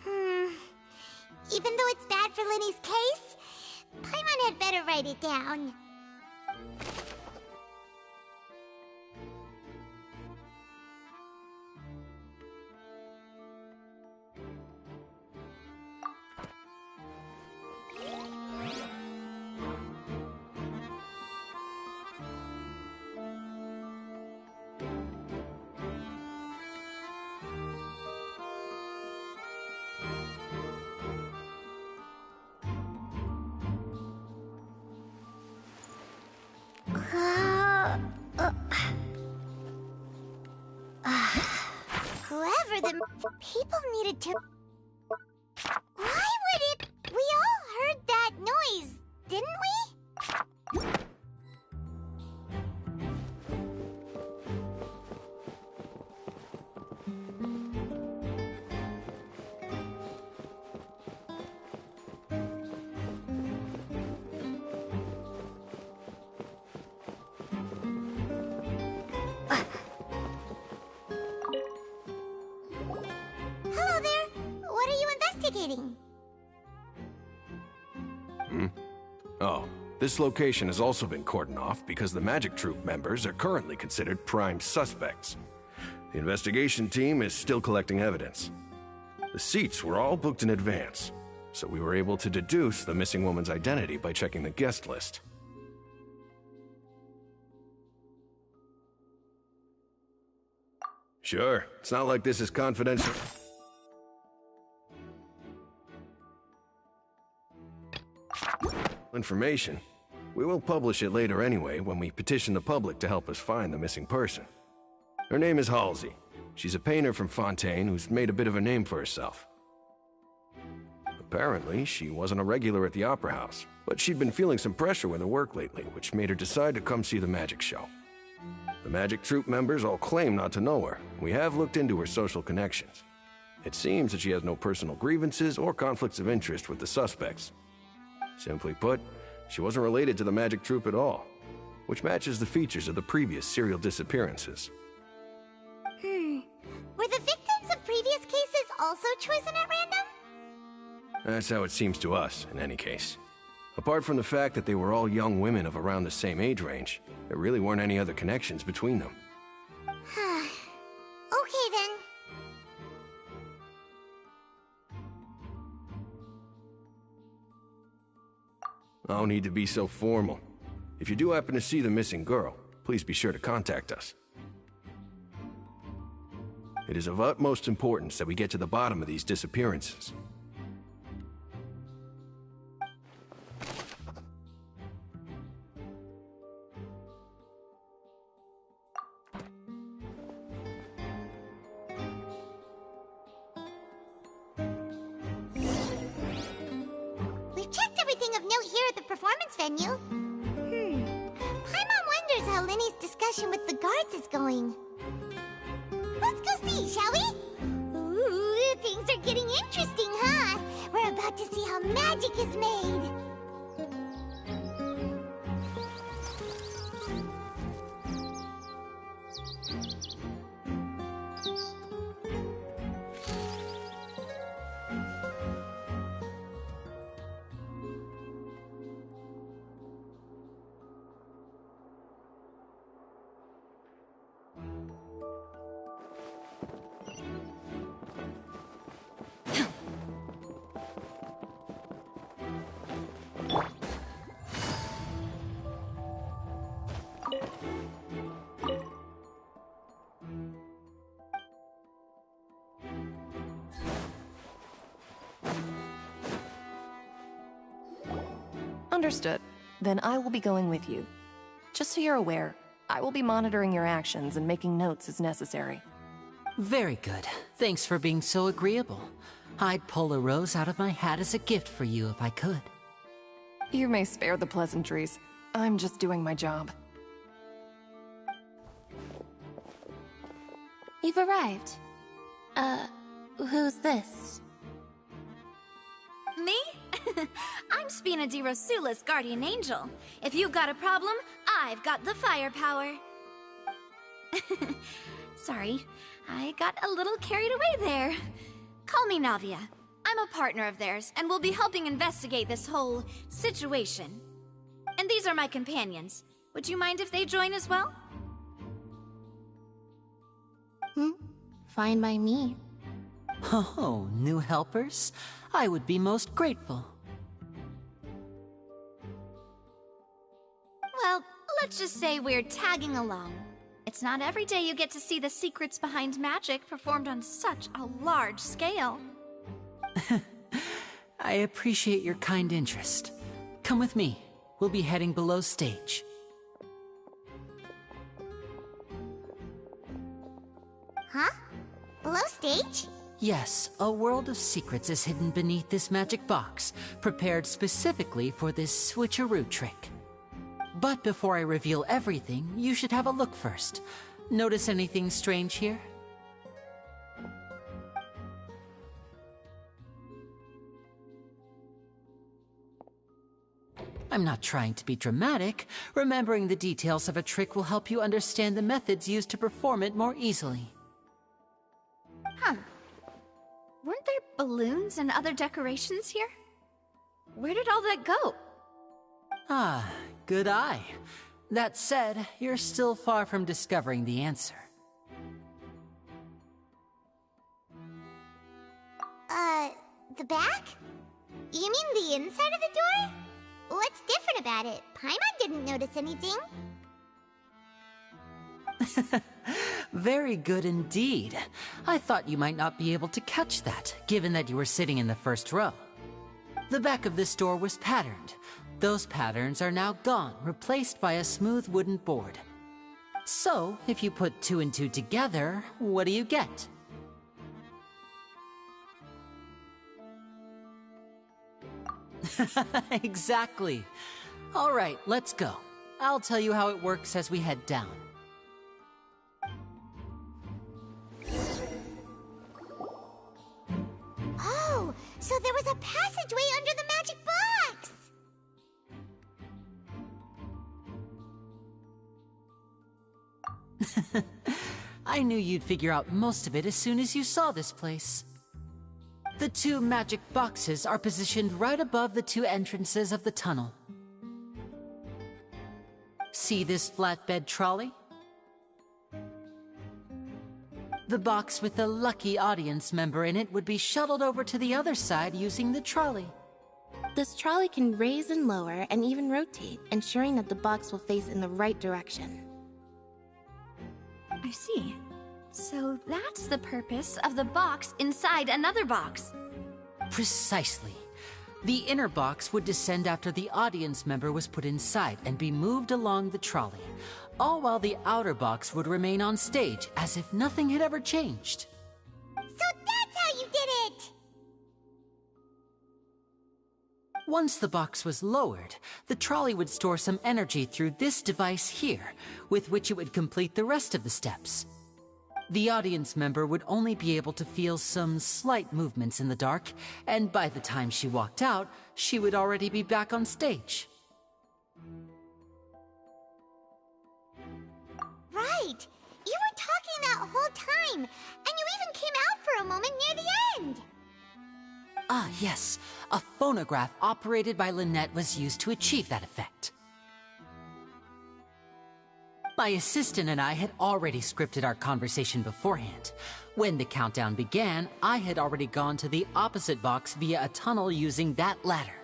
Even though it's bad for Linny's case, Paimon had better write it down. Whoever the people needed to... Why would it... We all heard that noise, didn't we? investigating. Oh, this location has also been cordoned off because the Magic Troop members are currently considered prime suspects. The investigation team is still collecting evidence. The seats were all booked in advance, so we were able to deduce the missing woman's identity by checking the guest list. Sure, it's not like this is confidential. Information. We will publish it later anyway when we petition the public to help us find the missing person. Her name is Halsey. She's a painter from Fontaine who's made a bit of a name for herself. Apparently, she wasn't a regular at the Opera House, but she'd been feeling some pressure with her work lately, which made her decide to come see the magic show. The Magic Troop members all claim not to know her. We have looked into her social connections. It seems that she has no personal grievances or conflicts of interest with the suspects. Simply put, she wasn't related to the Magic Troop at all, which matches the features of the previous serial disappearances. Were the victims of previous cases also chosen at random? That's how it seems to us, in any case. Apart from the fact that they were all young women of around the same age range, there really weren't any other connections between them. Okay then. No need to be so formal. If you do happen to see the missing girl, please be sure to contact us. It is of utmost importance that we get to the bottom of these disappearances. We've checked everything of note here at the performance venue. Paimon wonders how Linny's discussion with the guards is going. Let's go see, shall we? Ooh, things are getting interesting, huh? We're about to see how magic is made. Understood. Then I will be going with you. Just so you're aware, I will be monitoring your actions and making notes as necessary. Very good. Thanks for being so agreeable. I'd pull a rose out of my hat as a gift for you if I could. You may spare the pleasantries. I'm just doing my job. You've arrived. Who's this? Me? I'm Spina di Rosula's guardian angel. If you've got a problem, I've got the firepower. Sorry, I got a little carried away there. Call me Navia. I'm a partner of theirs, and we'll be helping investigate this whole situation. And these are my companions. Would you mind if they join as well? Fine by me. Oh, new helpers? I would be most grateful. Well, let's just say we're tagging along. It's not every day you get to see the secrets behind magic performed on such a large scale. I appreciate your kind interest. Come with me. We'll be heading below stage. Huh? Below stage? Yes, a world of secrets is hidden beneath this magic box, prepared specifically for this switcheroo trick. But before I reveal everything, you should have a look first. Notice anything strange here? I'm not trying to be dramatic. Remembering the details of a trick will help you understand the methods used to perform it more easily. Huh. Weren't there balloons and other decorations here? Where did all that go? Ah, good eye. That said, you're still far from discovering the answer. The back? You mean the inside of the door? What's different about it? Paimon didn't notice anything. Very good indeed. I thought you might not be able to catch that, given that you were sitting in the first row. The back of this door was patterned. Those patterns are now gone, replaced by a smooth wooden board. So, if you put 2 and 2 together, what do you get? Exactly. All right, let's go. I'll tell you how it works as we head down. Oh, so there was a passageway under the magic box! I knew you'd figure out most of it as soon as you saw this place. The 2 magic boxes are positioned right above the 2 entrances of the tunnel. See this flatbed trolley? The box with the lucky audience member in it would be shuttled over to the other side using the trolley. This trolley can raise and lower and even rotate, ensuring that the box will face in the right direction. I see. So that's the purpose of the box inside another box. Precisely. The inner box would descend after the audience member was put inside and be moved along the trolley, all while the outer box would remain on stage as if nothing had ever changed. So that's how you did it! Once the box was lowered, the trolley would store some energy through this device here, with which it would complete the rest of the steps. The audience member would only be able to feel some slight movements in the dark, and by the time she walked out, she would already be back on stage. Right! You were talking that whole time, and you even came out for a moment near the end! Ah, yes. A phonograph operated by Lynette was used to achieve that effect. My assistant and I had already scripted our conversation beforehand. When the countdown began, I had already gone to the opposite box via a tunnel using that ladder.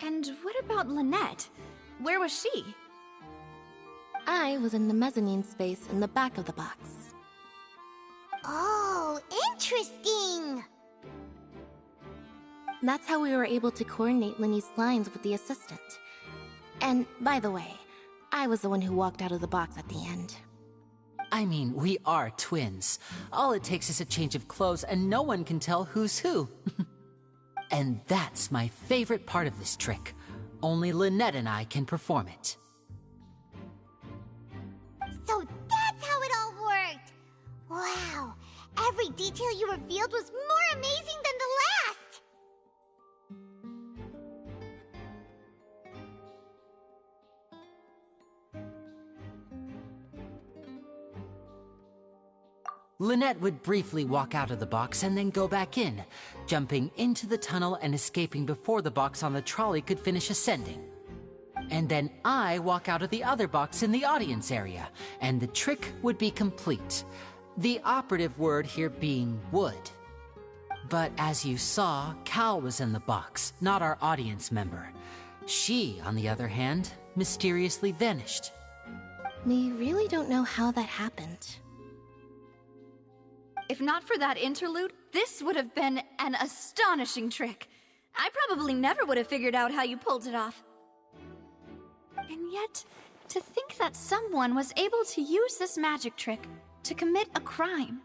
And what about Lynette? Where was she? I was in the mezzanine space in the back of the box. Oh, interesting! That's how we were able to coordinate Linny's lines with the assistant. And, by the way, I was the one who walked out of the box at the end. I mean, we are twins. All it takes is a change of clothes and no one can tell who's who. And that's my favorite part of this trick. Only Lynette and I can perform it. So that's how it all worked! Wow! Every detail you revealed was more amazing than the last! Lynette would briefly walk out of the box and then go back in, jumping into the tunnel and escaping before the box on the trolley could finish ascending. And then I walk out of the other box in the audience area, and the trick would be complete. The operative word here being would. But as you saw, Cal was in the box, not our audience member. She, on the other hand, mysteriously vanished. We really don't know how that happened. If not for that interlude, this would have been an astonishing trick. I probably never would have figured out how you pulled it off. And yet, to think that someone was able to use this magic trick to commit a crime.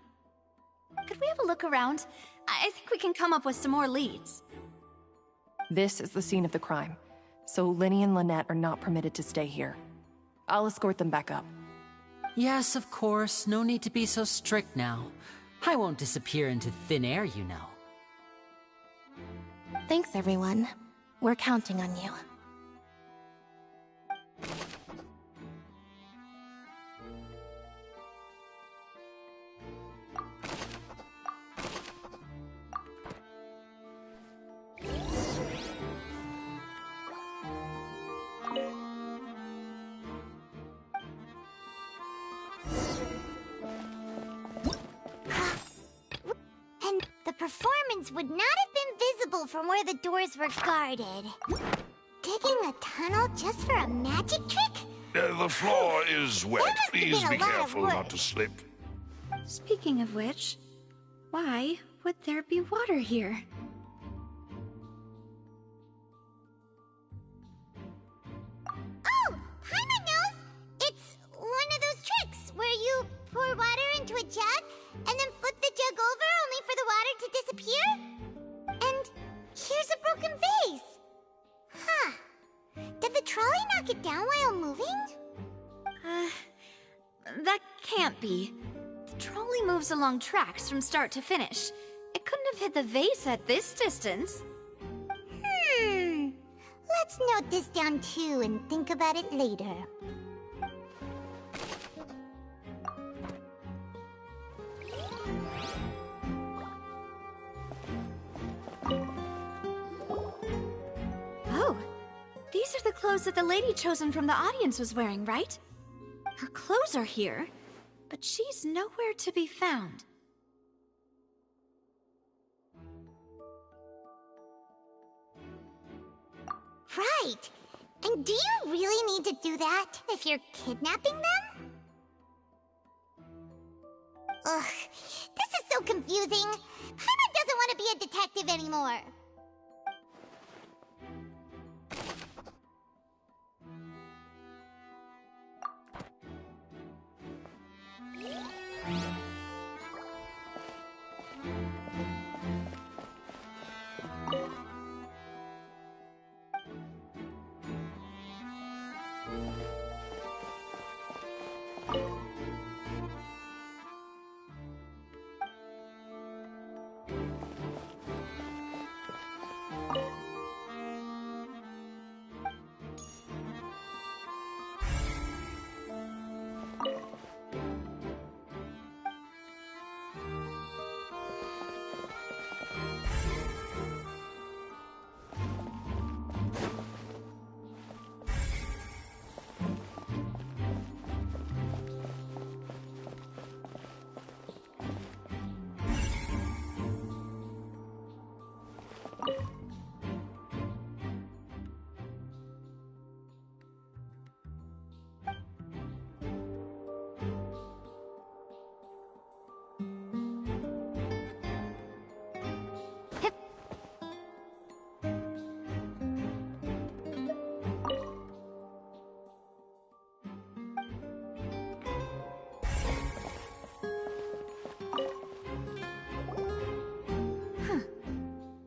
Could we have a look around? I think we can come up with some more leads. This is the scene of the crime, so Linny and Lynette are not permitted to stay here. I'll escort them back up. Yes, of course. No need to be so strict now. I won't disappear into thin air, you know. Thanks, everyone. We're counting on you. performance would not have been visible from where the doors were guarded. Digging a tunnel just for a magic trick? The floor is wet. That must have Please been be a lot of careful work. not to slip. Speaking of which, why would there be water here? Oh, Paimon knows! It's one of those tricks where you pour water into a jug and then flip the jug over only for the water to disappear. And here's a broken vase. Huh. Did the trolley knock it down while moving? That can't be. The trolley moves along tracks from start to finish. It couldn't have hit the vase at this distance. Let's note this down too and think about it later. Oh, these are the clothes that the lady chosen from the audience was wearing, right? Her clothes are here, but she's nowhere to be found. Right. And do you really need to do that if you're kidnapping them? Ugh, this is so confusing. Paimon doesn't want to be a detective anymore.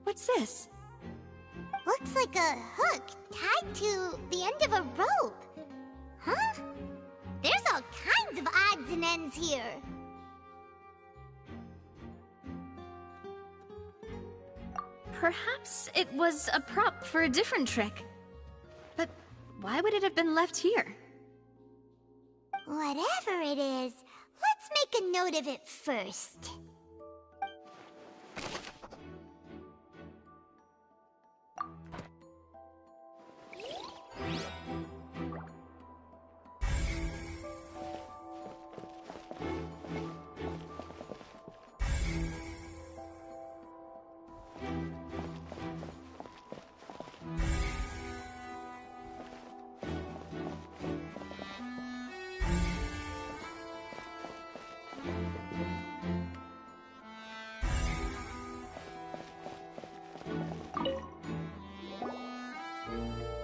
What's this? Looks like a hook tied to the end of a rope. Huh? There's all kinds of odds and ends here. Perhaps it was a prop for a different trick. But why would it have been left here? Whatever it is, let's make a note of it first.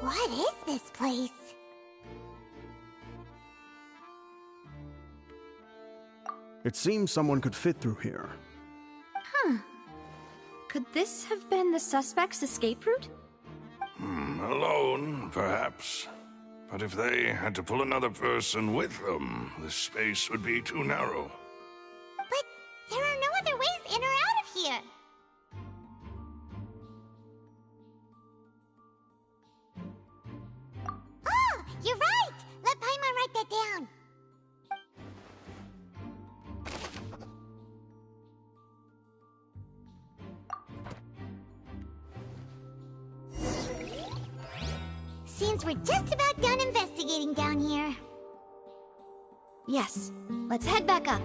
What is this place? It seems someone could fit through here. Huh. Could this have been the suspect's escape route? Alone, perhaps. But if they had to pull another person with them, the space would be too narrow. But there are no other ways in or out of here. Oh, you're right! Let Paimon write that down. Seems we're just about done investigating down here. Yes. Let's head back up.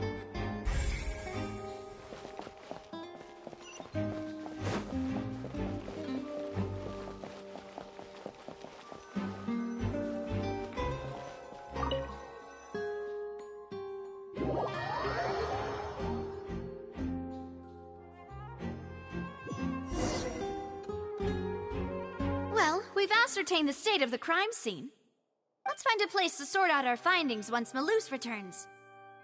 ascertain the state of the crime scene. Let's find a place to sort out our findings once Malus returns.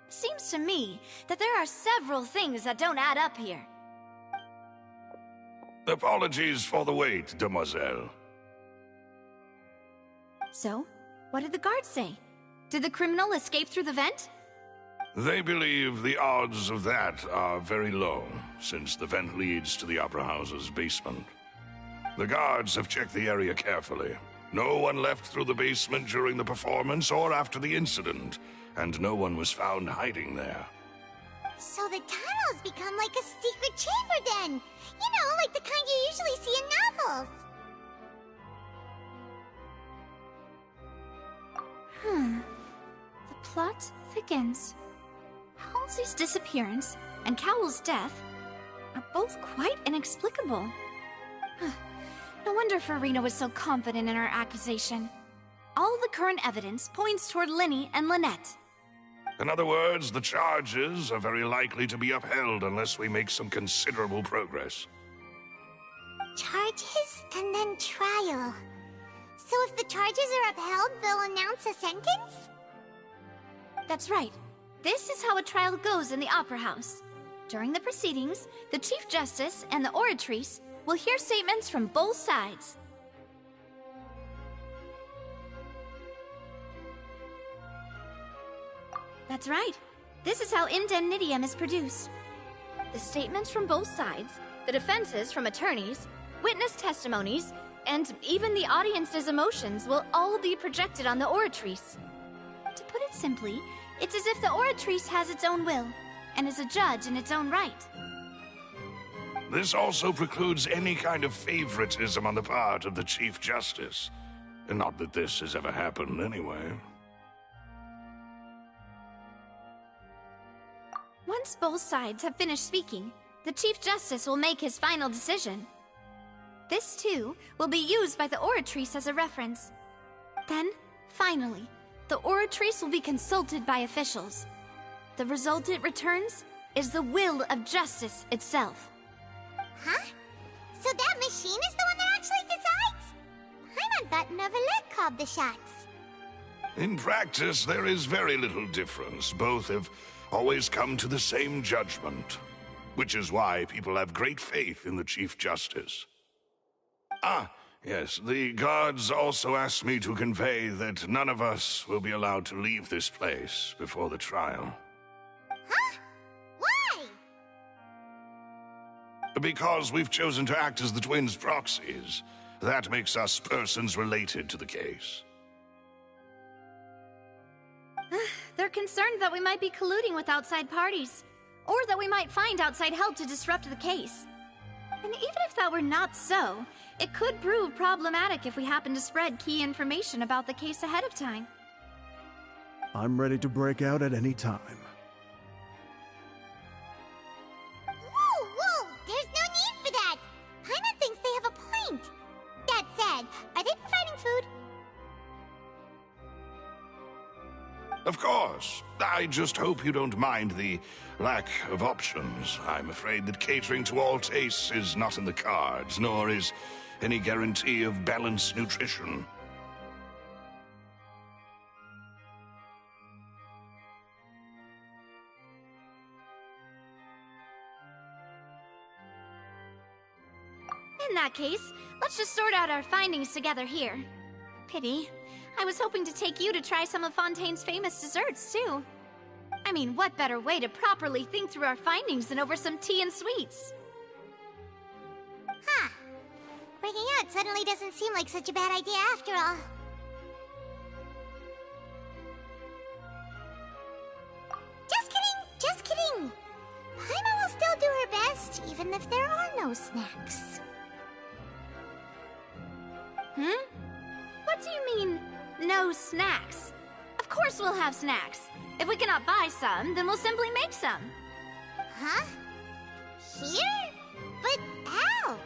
Seems to me that there are several things that don't add up here. Apologies for the wait, demoiselle. So, what did the guards say? Did the criminal escape through the vent? They believe the odds of that are very low, since the vent leads to the Opera House's basement. The guards have checked the area carefully. No one left through the basement during the performance or after the incident, and no one was found hiding there. So the tunnels become like a secret chamber then! You know, like the kind you usually see in novels! The plot thickens. Halsey's disappearance and Cowell's death are both quite inexplicable. No wonder Farina was so confident in her accusation. All the current evidence points toward Linny and Lynette. In other words, the charges are very likely to be upheld unless we make some considerable progress. Charges and then trial. So if the charges are upheld, they'll announce a sentence? That's right. This is how a trial goes in the Opera House. During the proceedings, the Chief Justice and the Oratrice will hear statements from both sides. That's right. This is how indemnitium is produced. The statements from both sides, the defenses from attorneys, witness testimonies, and even the audience's emotions will all be projected on the Oratrice. To put it simply, it's as if the Oratrice has its own will, and is a judge in its own right. This also precludes any kind of favoritism on the part of the Chief Justice. Not that this has ever happened anyway. Once both sides have finished speaking, the Chief Justice will make his final decision. This, too, will be used by the Oratrice as a reference. Then, finally, the Oratrice will be consulted by officials. The result it returns is the will of justice itself. Huh? So that machine is the one that actually decides? Paimon thought Neuvillette called the shots. In practice, there is very little difference. Both have always come to the same judgment, which is why people have great faith in the Chief Justice. Ah, yes, the guards also asked me to convey that none of us will be allowed to leave this place before the trial. Huh? Why? Because we've chosen to act as the twins' proxies. That makes us persons related to the case. They're concerned that we might be colluding with outside parties, or that we might find outside help to disrupt the case. And even if that were not so, it could prove problematic if we happen to spread key information about the case ahead of time. I'm ready to break out at any time. Whoa! There's no need for that! Paimon thinks they have a point. That said, are they providing food? Of course. I just hope you don't mind the lack of options. I'm afraid that catering to all tastes is not in the cards, nor is any guarantee of balanced nutrition. In that case, let's just sort out our findings together here. Pity. I was hoping to take you to try some of Fontaine's famous desserts, too. I mean, what better way to properly think through our findings than over some tea and sweets? Huh. Breaking out suddenly doesn't seem like such a bad idea after all. Just kidding! Paimon will still do her best, even if there are no snacks. What do you mean, no snacks? Of course we'll have snacks. If we cannot buy some, then we'll simply make some. Huh? Here? But how?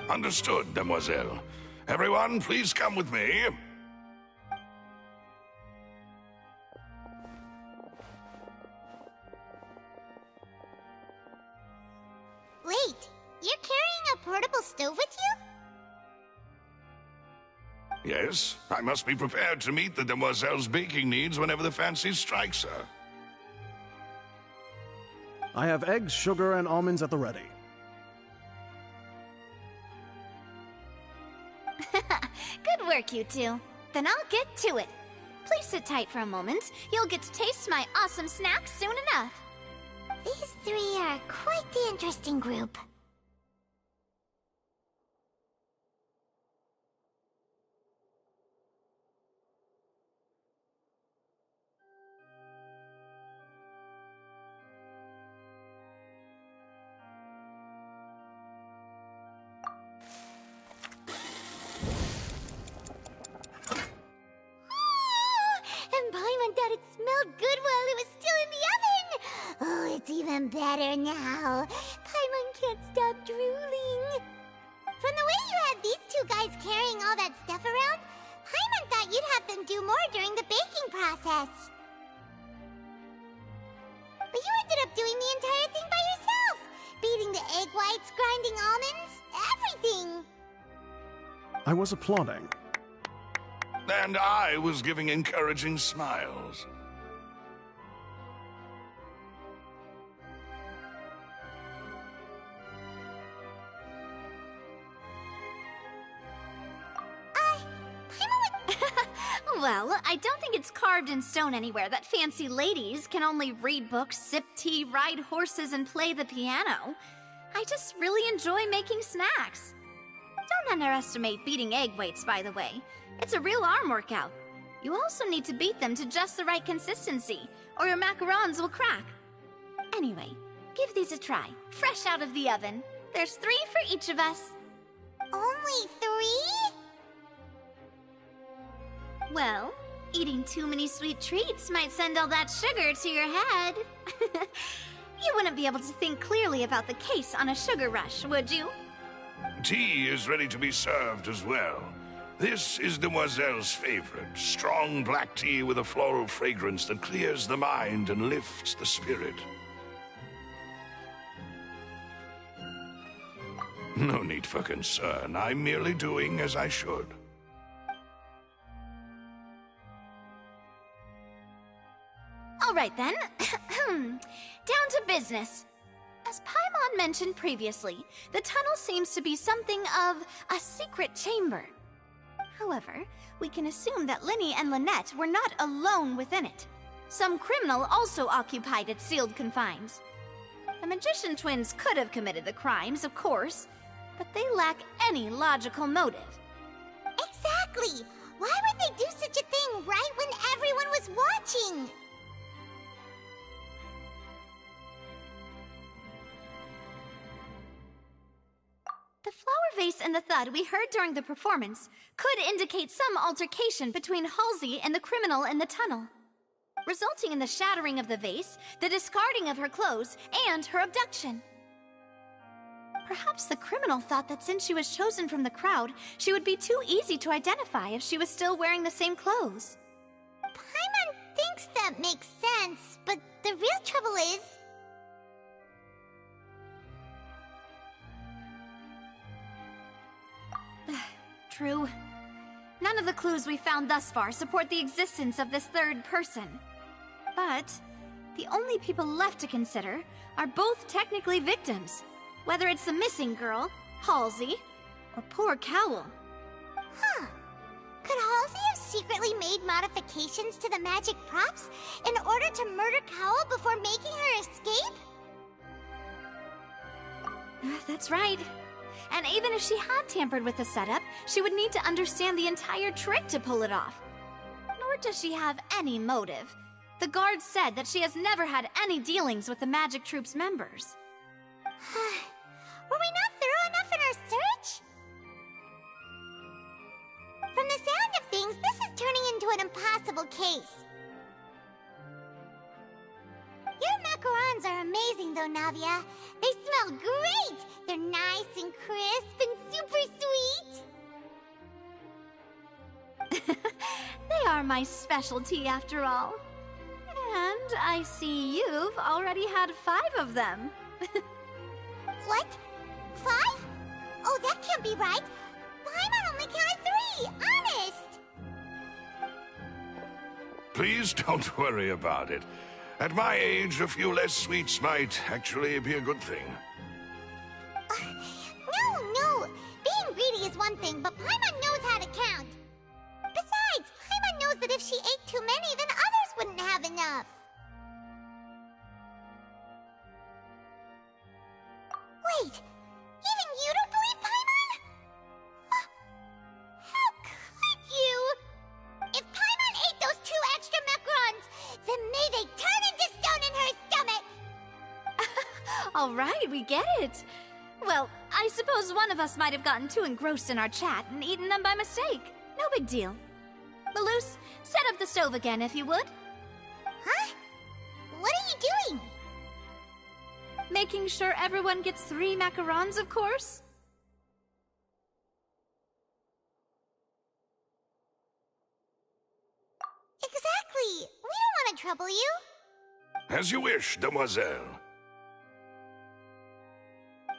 Understood, demoiselle. Everyone, please come with me. Wait, you're carrying a portable stove with you? Yes, I must be prepared to meet the demoiselle's baking needs whenever the fancy strikes her. I have eggs, sugar, and almonds at the ready. Good work, you two. Then I'll get to it. Please sit tight for a moment. You'll get to taste my awesome snack soon enough. These three are quite the interesting group. And Paimon thought it smelled good while it was still in the oven! Oh, it's even better now. Paimon can't stop drooling. From the way you had these two guys carrying all that stuff around, Paimon thought you'd have them do more during the baking process. But you ended up doing the entire thing by yourself! Beating the egg whites, grinding almonds, everything! I was applauding. And I was giving encouraging smiles. Well, I don't think it's carved in stone anywhere that fancy ladies can only read books, sip tea, ride horses, and play the piano. I just really enjoy making snacks. Don't underestimate beating egg weights, by the way. It's a real arm workout. You also need to beat them to just the right consistency, or your macarons will crack. Anyway, give these a try, fresh out of the oven. There's 3 for each of us. Only 3? Well, eating too many sweet treats might send all that sugar to your head. You wouldn't be able to think clearly about the case on a sugar rush, would you? Tea is ready to be served as well. This is Demoiselle's favorite, strong black tea with a floral fragrance that clears the mind and lifts the spirit. No need for concern. I'm merely doing as I should. All right then. Down to business. As Paimon mentioned previously, the tunnel seems to be something of a secret chamber. However, we can assume that Linny and Lynette were not alone within it. Some criminal also occupied its sealed confines. The magician twins could have committed the crimes, of course, but they lack any logical motive. Exactly! Why would they do such a thing right when everyone was watching? The flower vase and the thud we heard during the performance could indicate some altercation between Halsey and the criminal in the tunnel, resulting in the shattering of the vase, the discarding of her clothes, and her abduction. Perhaps the criminal thought that since she was chosen from the crowd, she would be too easy to identify if she was still wearing the same clothes. Paimon thinks that makes sense, but the real trouble is... True. None of the clues we found thus far support the existence of this third person. But the only people left to consider are both technically victims, whether it's the missing girl, Halsey, or poor Cowell. Huh. Could Halsey have secretly made modifications to the magic props in order to murder Cowell before making her escape? That's right. And even if she had tampered with the setup, she would need to understand the entire trick to pull it off. Nor does she have any motive. The guards said that she has never had any dealings with the magic troop's members. Were we not thorough enough in our search? From the sound of things, this is turning into an impossible case. Your macarons are amazing though, Navia. They smell great! They're nice and crisp and super sweet! They are my specialty after all. And I see you've already had 5 of them. What? 5? Oh, that can't be right. Paimon only counted 3, honest! Please don't worry about it. At my age, a few less sweets might actually be a good thing. No! Being greedy is one thing, but Paimon knows how to count. Besides, Paimon knows that if she ate too many, then others wouldn't have enough. Wait, even you don't believe Paimon? How could you? If Paimon ate those 2 extra macarons, then may they turn into stone in her stomach! All right, we get it. Well, I suppose one of us might have gotten too engrossed in our chat and eaten them by mistake. No big deal. Malus, set up the stove again if you would. Huh? What are you doing? Making sure everyone gets 3 macarons, of course. Exactly. We don't want to trouble you. As you wish, demoiselle.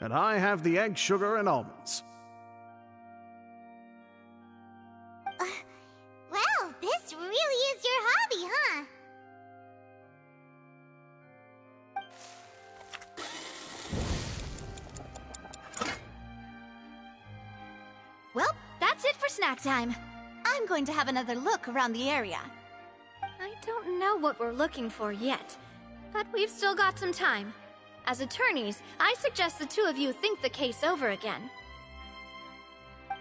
And I have the egg, sugar, and almonds. Well, this really is your hobby, huh? Well, that's it for snack time. I'm going to have another look around the area. I don't know what we're looking for yet, but we've still got some time. As attorneys, I suggest the 2 of you think the case over again.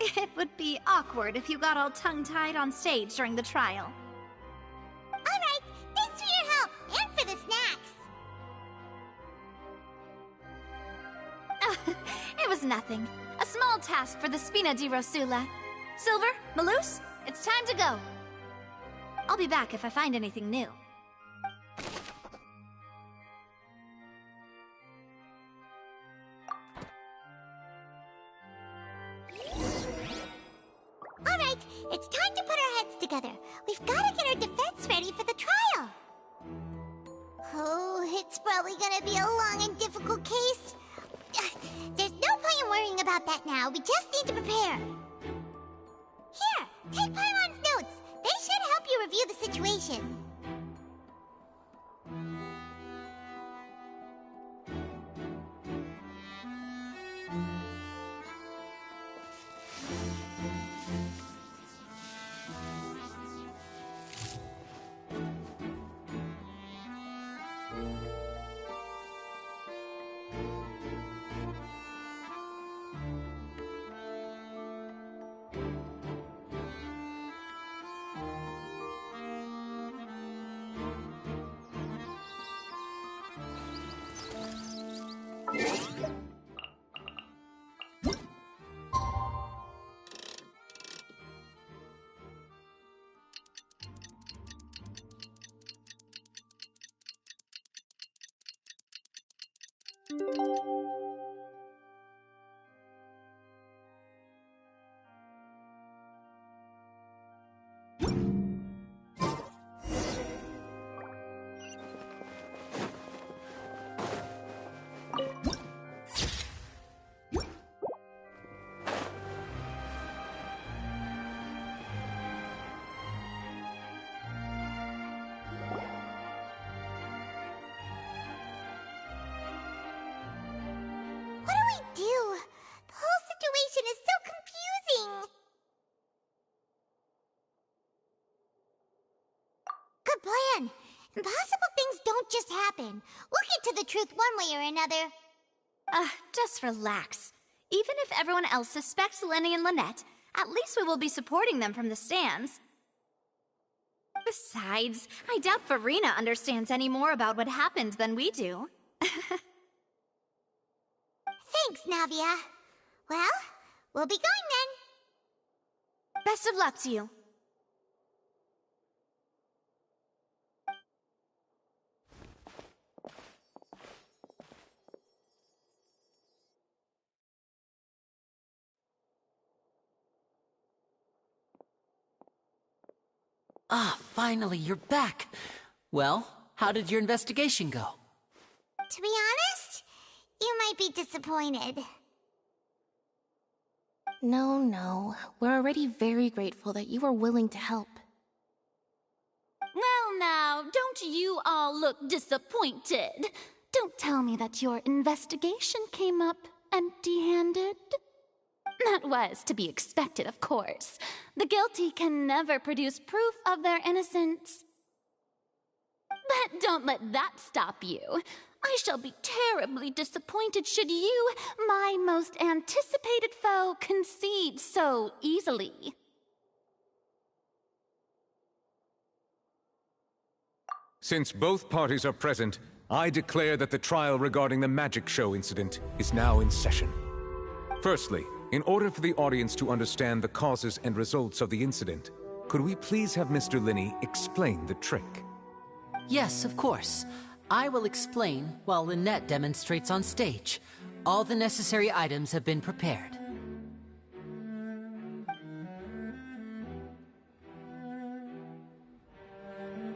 It would be awkward if you got all tongue-tied on stage during the trial. Alright, thanks for your help, and for the snacks. It was nothing. A small task for the Spina di Rosula. Silver, Malus, it's time to go. I'll be back if I find anything new. Alright, it's time to put our heads together. We've got to get our defense ready for the trial. Oh, it's probably gonna be a long and difficult case. There's no point in worrying about that now. We just need to prepare. Here, take Paimon's notes. They should help you review the situation. Plan. Impossible things don't just happen. We'll get to the truth one way or another. Just relax. Even if everyone else suspects Lenny and Lynette, at least we will be supporting them from the stands. Besides, I doubt Farina understands any more about what happened than we do. Thanks, Navia. Well, we'll be going then. Best of luck to you. Ah, finally, you're back. Well, how did your investigation go? To be honest, you might be disappointed. No. We're already very grateful that you were willing to help. Well now, don't you all look disappointed? Don't tell me that your investigation came up empty-handed. That was to be expected, of course. The guilty can never produce proof of their innocence. But don't let that stop you. I shall be terribly disappointed should you, my most anticipated foe, concede so easily. Since both parties are present, I declare that the trial regarding the magic show incident is now in session. Firstly, in order for the audience to understand the causes and results of the incident, could we please have Mr. Linney explain the trick? Yes, of course. I will explain while Lynette demonstrates on stage. All the necessary items have been prepared.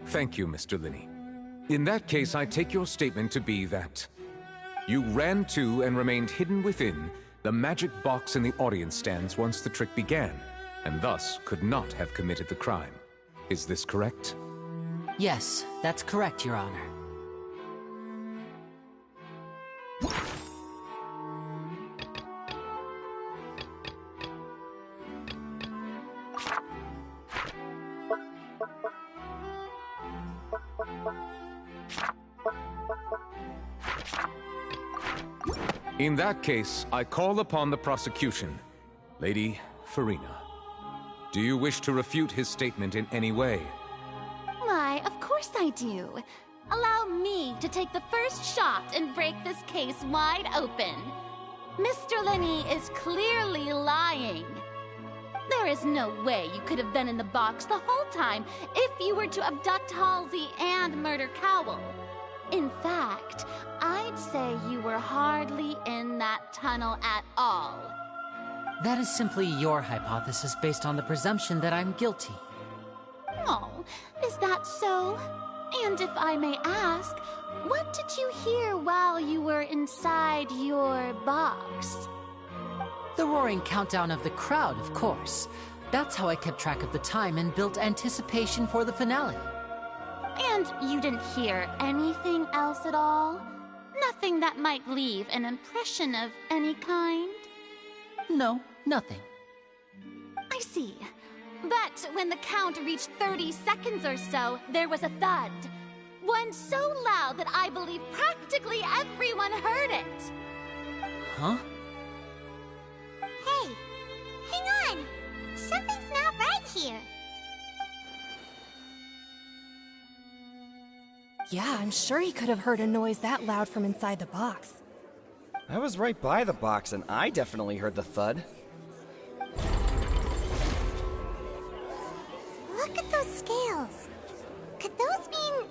Thank you, Mr. Linney. In that case, I take your statement to be that you ran to and remained hidden within the magic box in the audience stands once the trick began, and thus could not have committed the crime. Is this correct? Yes, that's correct, Your Honor. In that case, I call upon the prosecution. Lady Farina, do you wish to refute his statement in any way? Why, of course I do. Allow me to take the first shot and break this case wide open. Mr. Linney is clearly lying. There is no way you could have been in the box the whole time if you were to abduct Halsey and murder Cowell. In fact, I'd say you were hardly in that tunnel at all. That is simply your hypothesis based on the presumption that I'm guilty. Oh, is that so? And if I may ask, what did you hear while you were inside your box? The roaring countdown of the crowd, of course. That's how I kept track of the time and built anticipation for the finale. And you didn't hear anything else at all? Nothing that might leave an impression of any kind? No, nothing. I see. But when the count reached 30 seconds or so, there was a thud. One so loud that I believe practically everyone heard it. Huh? Hey, hang on! Something's not right here. Yeah, I'm sure he could have heard a noise that loud from inside the box. I was right by the box, and I definitely heard the thud. Look at those scales. Could those mean...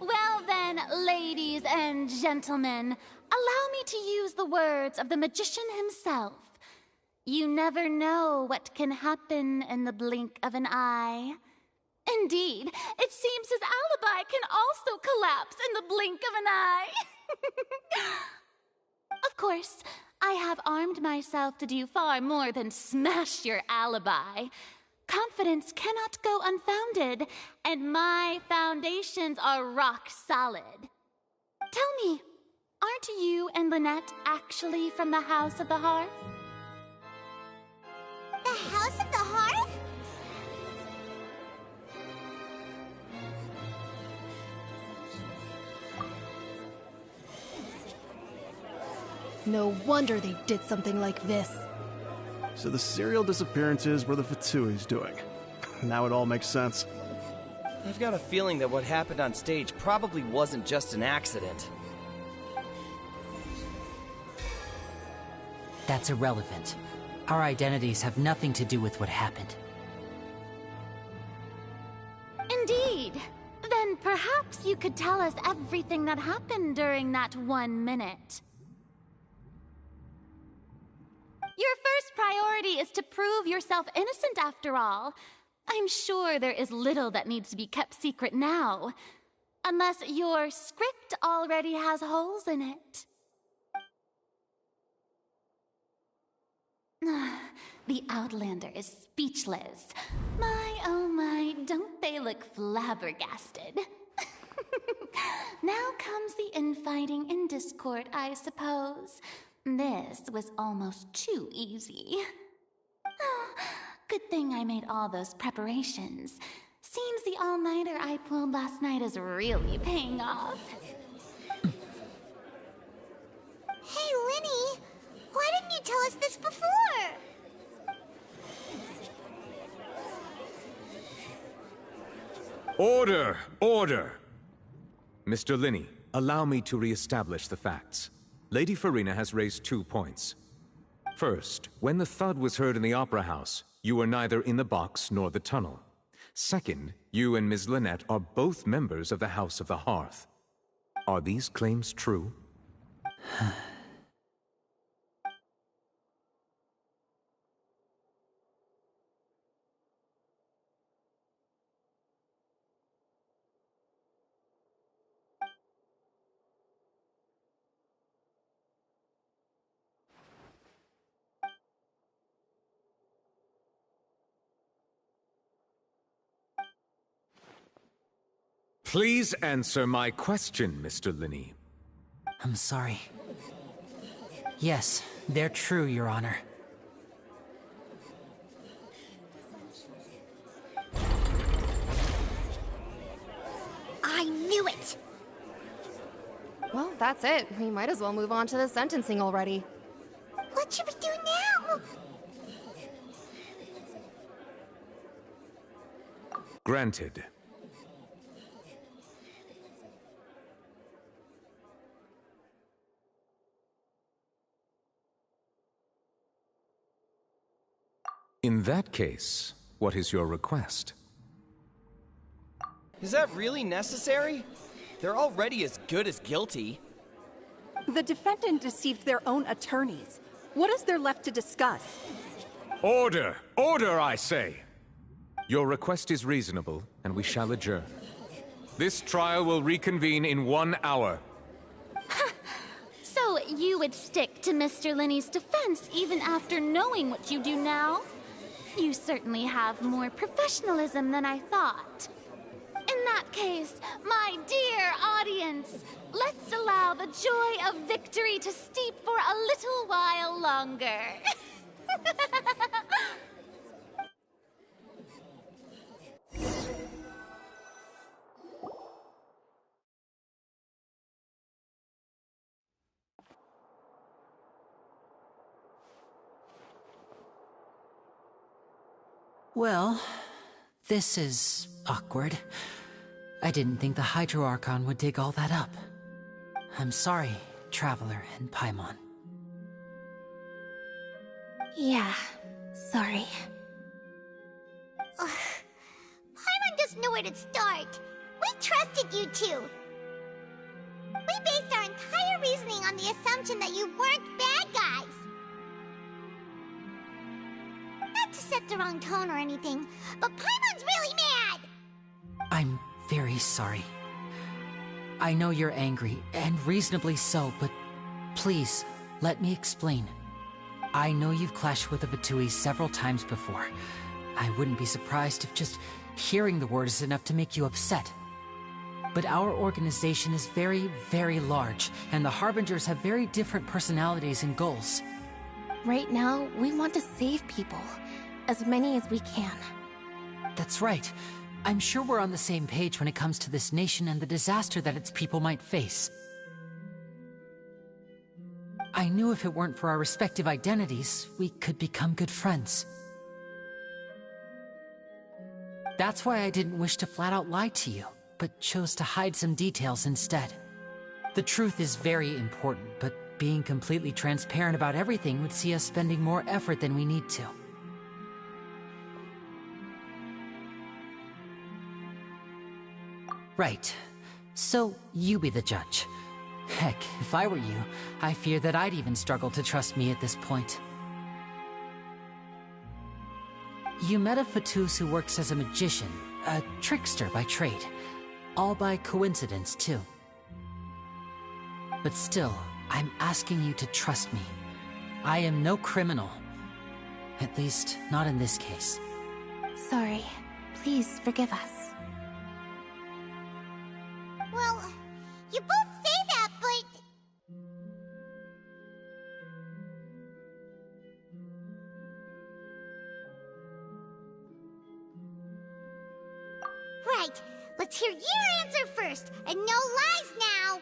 Well then, ladies and gentlemen, allow me to use the words of the magician himself. You never know what can happen in the blink of an eye. Indeed, it seems his alibi can also collapse in the blink of an eye. Of course, I have armed myself to do far more than smash your alibi. Confidence cannot go unfounded, and my foundations are rock solid. Tell me, aren't you and Lynette actually from the House of the Hearth? The House of the Hearth? No wonder they did something like this. So the serial disappearances were the Fatui's doing. Now it all makes sense. I've got a feeling that what happened on stage probably wasn't just an accident. That's irrelevant. Our identities have nothing to do with what happened. Indeed. Then perhaps you could tell us everything that happened during that 1 minute. Your first priority is to prove yourself innocent, after all. I'm sure there is little that needs to be kept secret now. Unless your script already has holes in it. The Outlander is speechless. My, oh my, don't they look flabbergasted? Now comes the infighting and discord, I suppose. This was almost too easy. Good thing I made all those preparations. Seems the all-nighter I pulled last night is really paying off. Hey, Linny! Why didn't you tell us this before? Order! Order! Mr. Linney, allow me to re-establish the facts. Lady Farina has raised 2 points. First, when the thud was heard in the Opera House, you were neither in the box nor the tunnel. Second, you and Ms. Lynette are both members of the House of the Hearth. Are these claims true? Please answer my question, Mr. Linney. I'm sorry. Yes, they're true, Your Honor. I knew it! Well, that's it. We might as well move on to the sentencing already. What should we do now? Granted. In that case, what is your request? Is that really necessary? They're already as good as guilty. The defendant deceived their own attorneys. What is there left to discuss? Order! Order, I say! Your request is reasonable, and we shall adjourn. This trial will reconvene in 1 hour. So you would stick to Mr. Linney's defense even after knowing what you do now? You certainly have more professionalism than I thought. In that case, my dear audience, let's allow the joy of victory to steep for a little while longer. Well, this is awkward. I didn't think the Hydro Archon would dig all that up. I'm sorry, Traveler and Paimon. Yeah, sorry. Paimon doesn't know where to start. We trusted you two. We based our entire reasoning on the assumption that you weren't bad guys. Not to set the wrong tone or anything, but Paimon's really mad! I'm very sorry. I know you're angry, and reasonably so, but please, let me explain. I know you've clashed with the Vatui several times before. I wouldn't be surprised if just hearing the word is enough to make you upset. But our organization is very, very large, and the Harbingers have very different personalities and goals. Right now, we want to save people. As many as we can. That's right. I'm sure we're on the same page when it comes to this nation and the disaster that its people might face. I knew if it weren't for our respective identities, we could become good friends. That's why I didn't wish to flat out lie to you, but chose to hide some details instead. The truth is very important, but being completely transparent about everything would see us spending more effort than we need to. Right. So, you be the judge. Heck, if I were you, I fear that I'd even struggle to trust me at this point. You met a Fatus who works as a magician, a trickster by trade. All by coincidence, too. But still, I'm asking you to trust me. I am no criminal. At least, not in this case. Sorry. Please forgive us. Well, you both say that, but... Right. Let's hear your answer first, and no lies now!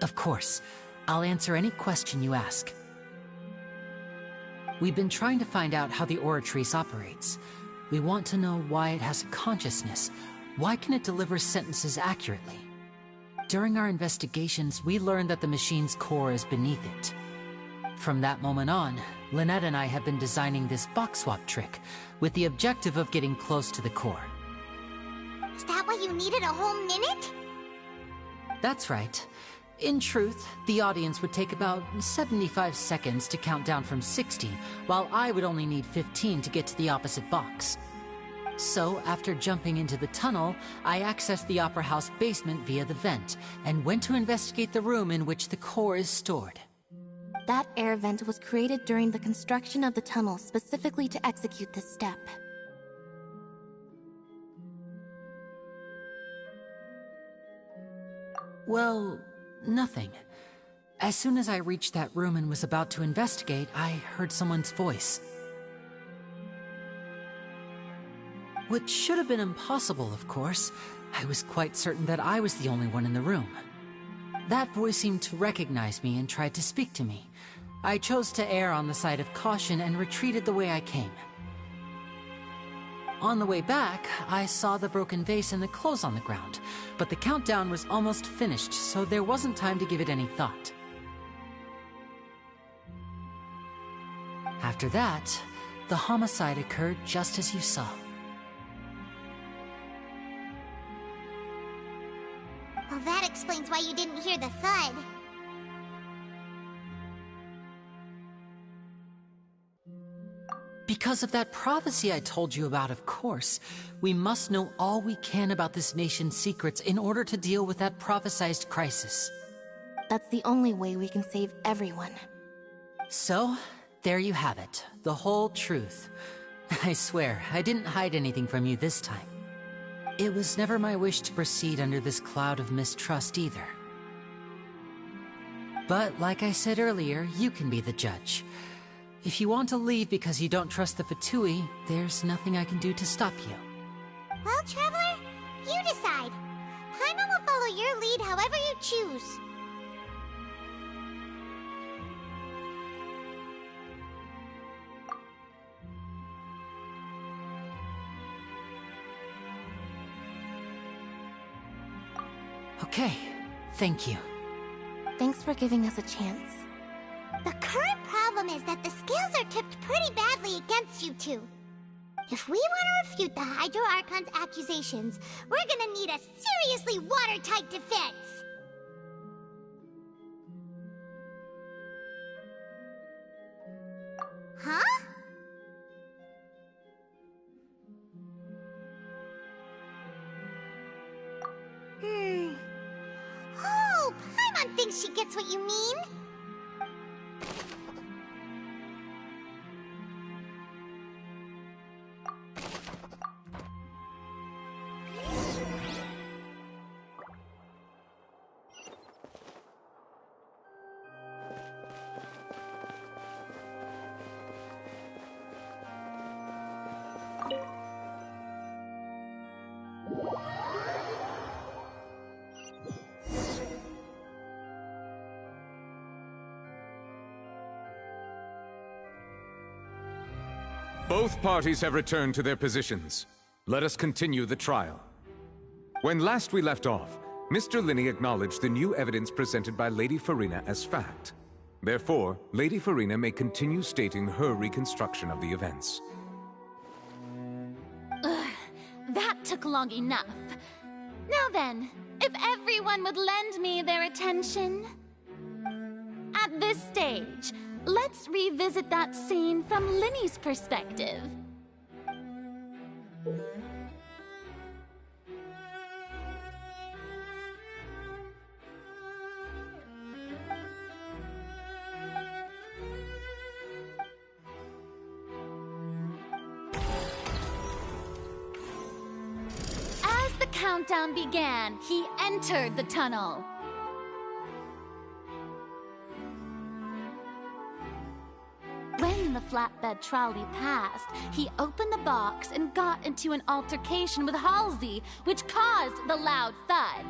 Of course. I'll answer any question you ask. We've been trying to find out how the Oratrice operates. We want to know why it has a consciousness. Why can it deliver sentences accurately? During our investigations, we learned that the machine's core is beneath it. From that moment on, Lynette and I have been designing this box swap trick, with the objective of getting close to the core. Is that why you needed a whole minute? That's right. In truth, the audience would take about 75 seconds to count down from 60, while I would only need 15 to get to the opposite box. So, after jumping into the tunnel, I accessed the Opera House basement via the vent, and went to investigate the room in which the core is stored. That air vent was created during the construction of the tunnel specifically to execute this step. Well, nothing. As soon as I reached that room and was about to investigate, I heard someone's voice. Which should have been impossible, of course. I was quite certain that I was the only one in the room. That voice seemed to recognize me and tried to speak to me. I chose to err on the side of caution and retreated the way I came. On the way back, I saw the broken vase and the clothes on the ground, but the countdown was almost finished, so there wasn't time to give it any thought. After that, the homicide occurred just as you saw. Well, that explains why you didn't hear the thud. Because of that prophecy I told you about, of course. We must know all we can about this nation's secrets in order to deal with that prophesized crisis. That's the only way we can save everyone. So, there you have it. The whole truth. I swear, I didn't hide anything from you this time. It was never my wish to proceed under this cloud of mistrust either. But, like I said earlier, you can be the judge. If you want to leave because you don't trust the Fatui, there's nothing I can do to stop you. Well, Traveler, you decide. Paimon will follow your lead however you choose. Okay, thank you. Thanks for giving us a chance. The current problem is that the scales are tipped pretty badly against you two. If we want to refute the Hydro Archon's accusations, we're gonna need a seriously watertight defense. Huh? Oh, Paimon thinks she gets what you mean. Both parties have returned to their positions. Let us continue the trial. When last we left off, Mr. Linney acknowledged the new evidence presented by Lady Farina as fact. Therefore, Lady Farina may continue stating her reconstruction of the events. Ugh, that took long enough. Now then, if everyone would lend me their attention. At this stage, let's revisit that scene from Linny's perspective. As the countdown began, he entered the tunnel. When the flatbed trolley passed, he opened the box and got into an altercation with Halsey, which caused the loud thud.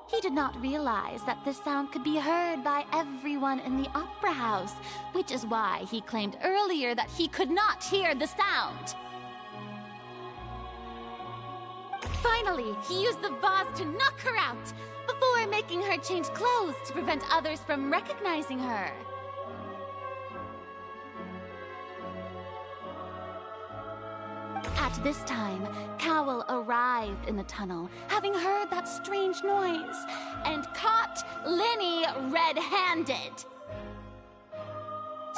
He did not realize that this sound could be heard by everyone in the opera house, which is why he claimed earlier that he could not hear the sound. Finally, he used the vase to knock her out, before making her change clothes to prevent others from recognizing her. At this time, Cowell arrived in the tunnel, having heard that strange noise, and caught Linny red-handed.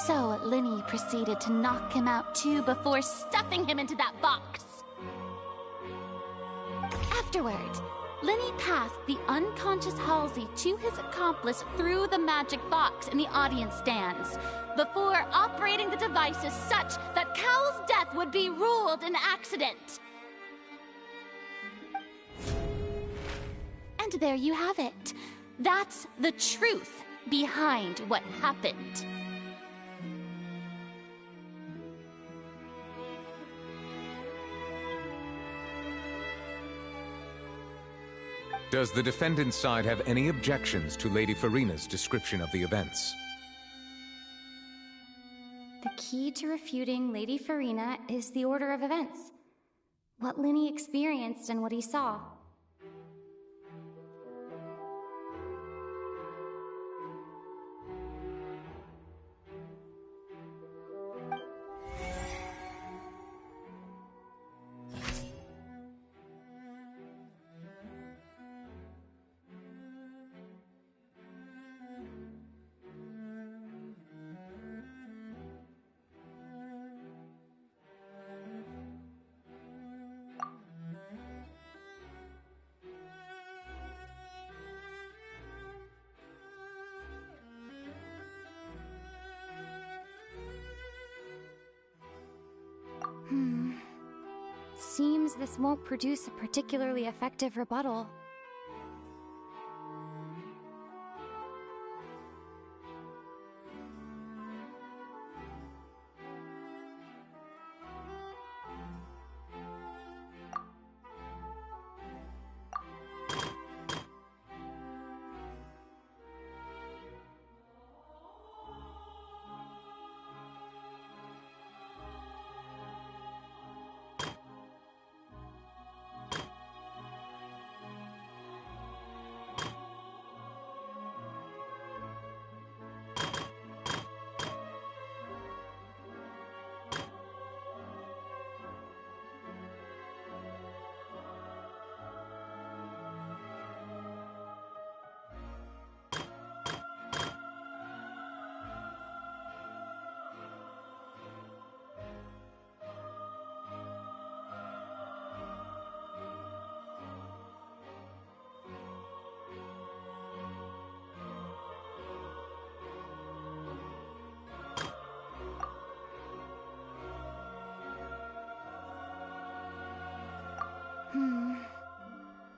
So Linny proceeded to knock him out too before stuffing him into that box. Afterward, Linny passed the unconscious Halsey to his accomplice through the magic box in the audience stands, before operating the devices such that Cowell's death would be ruled an accident. And there you have it. That's the truth behind what happened. Does the defendant's side have any objections to Lady Farina's description of the events? The key to refuting Lady Farina is the order of events. What Linny experienced and what he saw. Seems this won't produce a particularly effective rebuttal.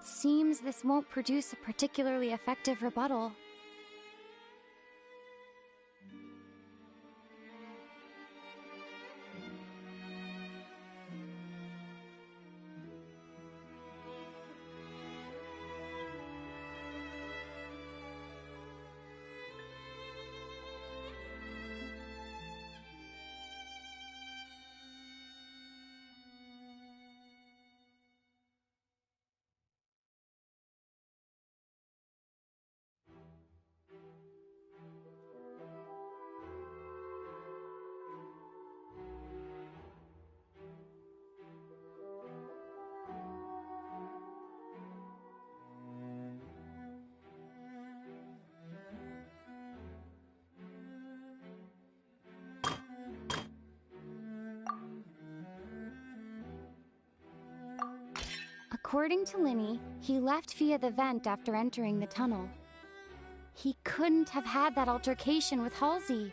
Seems this won't produce a particularly effective rebuttal. According to Linny, he left via the vent after entering the tunnel. He couldn't have had that altercation with Halsey.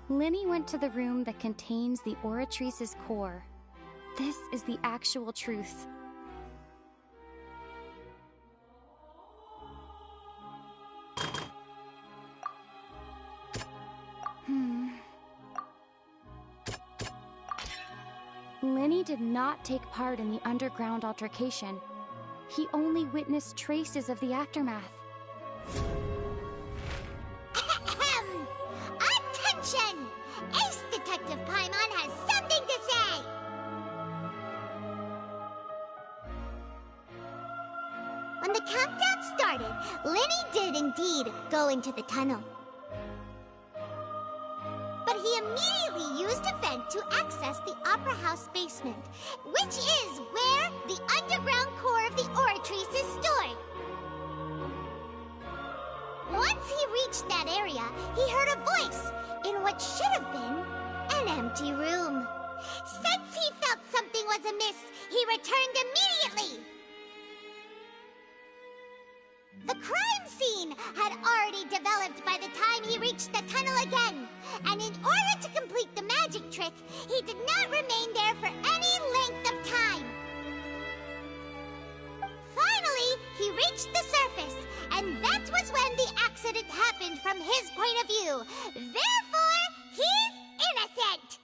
Linny went to the room that contains the Oratrice's core. This is the actual truth. Linny did not take part in the underground altercation. He only witnessed traces of the aftermath. Attention! Ace Detective Paimon has something to say! When the countdown started, Linny did indeed go into the tunnel. But he immediately used a vent to access the Opera House basement, which is where the underground core of the Oratrice is stored. Once he reached that area, he heard a voice in what should have been an empty room. Since he felt something was amiss, he returned immediately. The crime scene had already developed by the time he reached the tunnel again, and in order to complete the magic trick, he did not remain there for any length of time. Finally, he reached the surface, and that was when the accident happened from his point of view. Therefore, he's innocent!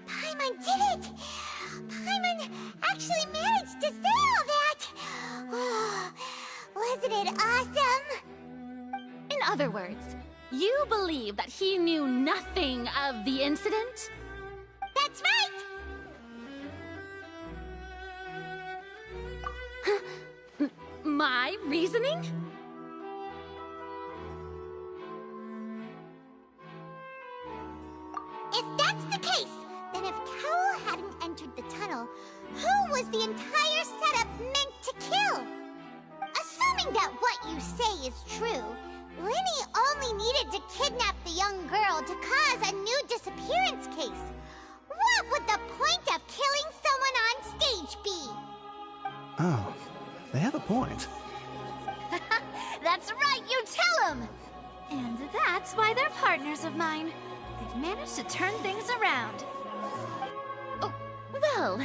Paimon did it! Paimon actually managed to say all that! Oh, wasn't it awesome? In other words, you believe that he knew nothing of the incident? That's right! My reasoning? If that's the case, then if Cowell hadn't entered the tunnel, who was the entire setup meant to kill? Assuming that what you say is true, Linny only needed to kidnap the young girl to cause a new disappearance case. What would the point of killing someone on stage be? Oh, they have a point. That's right, you tell them! And that's why they're partners of mine. They've managed to turn things around. Oh, well,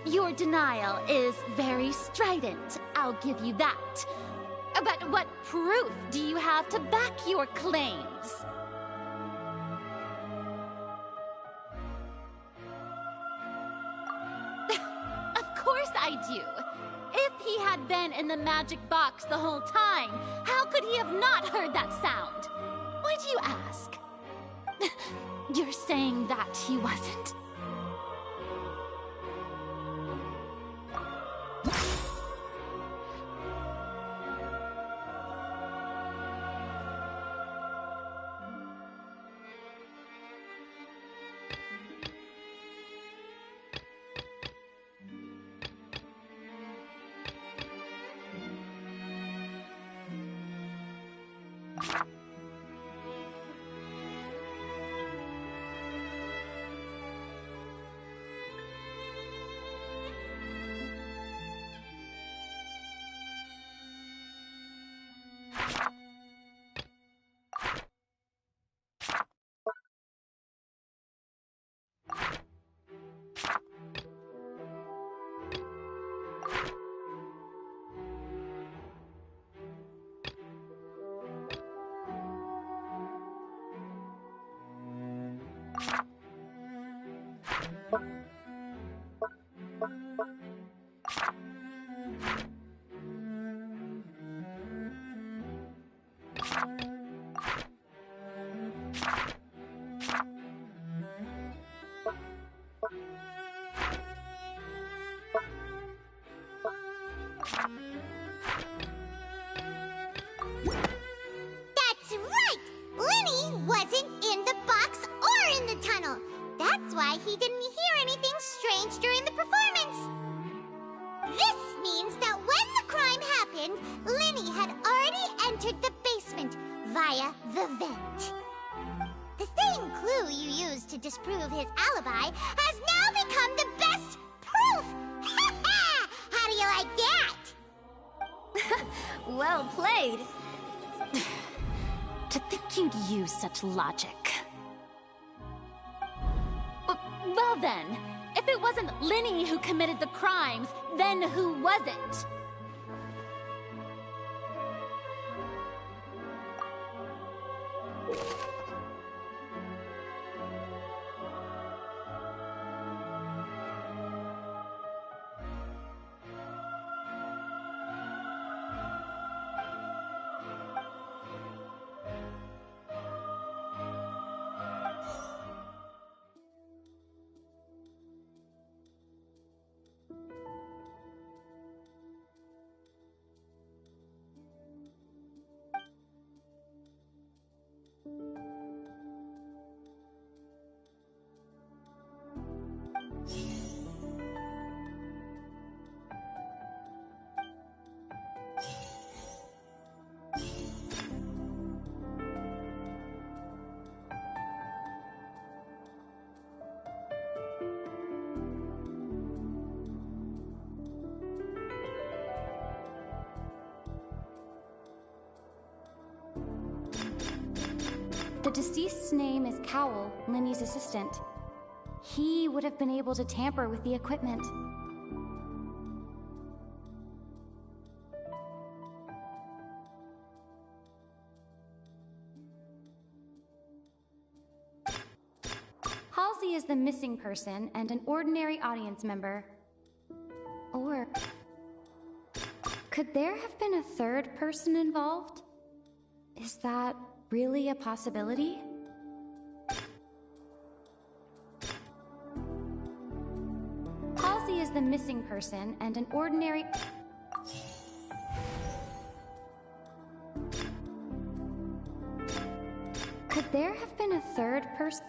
your denial is very strident, I'll give you that. But what proof do you have to back your claims? Of course I do. If he had been in the magic box the whole time, how could he have not heard that sound? Why do you ask? You're saying that he wasn't? he didn't hear anything strange during the performance. This means that when the crime happened, Linny had already entered the basement via the vent. The same clue you used to disprove his alibi has now become the best proof! Ha ha! How do you like that? Well played. To think you'd use such logic. Well then, if it wasn't Linny who committed the crimes, then who was it? The deceased's name is Cowell, Linny's assistant. He would have been able to tamper with the equipment. Halsey is the missing person and an ordinary audience member. Or could there have been a third person involved? Is that really a possibility? Halsey is the missing person and an ordinary... Could there have been a third person?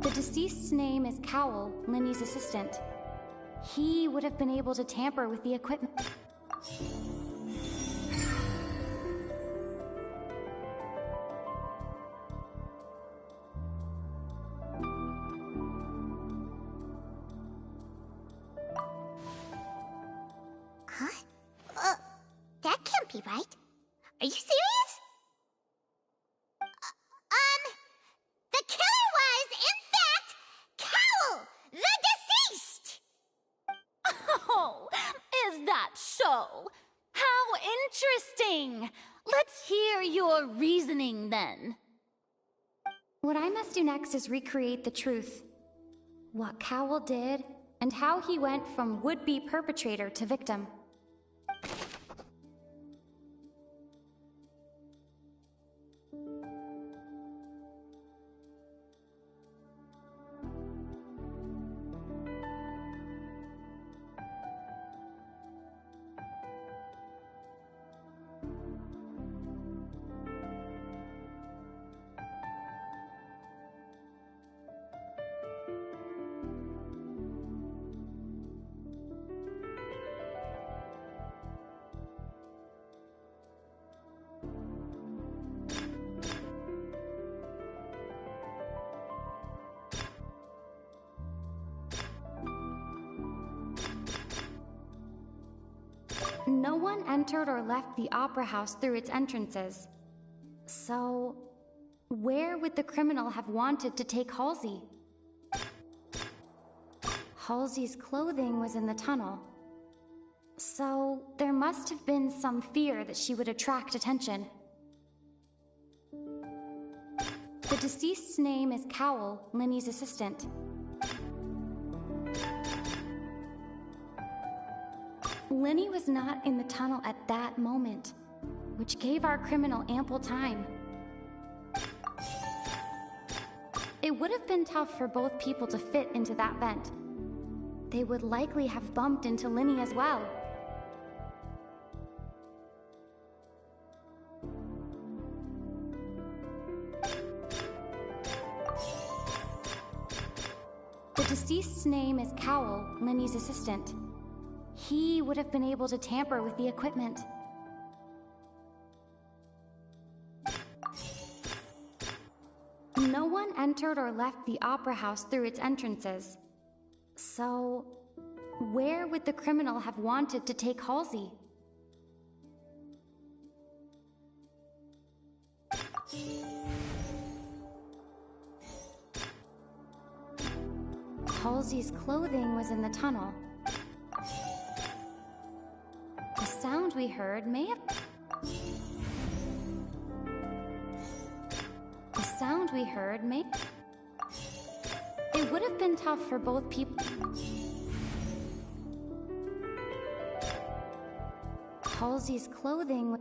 The deceased's name is Cowell, Linny's assistant. He would have been able to tamper with the equipment. That can't be right. Are you serious? The killer was, in fact, Cowell, the deceased! Oh, is that so? How interesting! Let's hear your reasoning then. What I must do next is recreate the truth. What Cowell did, and how he went from would-be perpetrator to victim. No one entered or left the opera house through its entrances. So, where would the criminal have wanted to take Halsey? Halsey's clothing was in the tunnel. So, there must have been some fear that she would attract attention. The deceased's name is Cowell, Linny's assistant. Linny was not in the tunnel at that moment, which gave our criminal ample time. It would have been tough for both people to fit into that vent. They would likely have bumped into Linny as well. deceased's name is Cowell, Linny's assistant. He would have been able to tamper with the equipment. No one entered or left the Opera House through its entrances. So, where would the criminal have wanted to take Halsey? Halsey's clothing was in the tunnel. The sound we heard may have... The sound we heard may... It would have been tough for both people. Halsey's clothing was...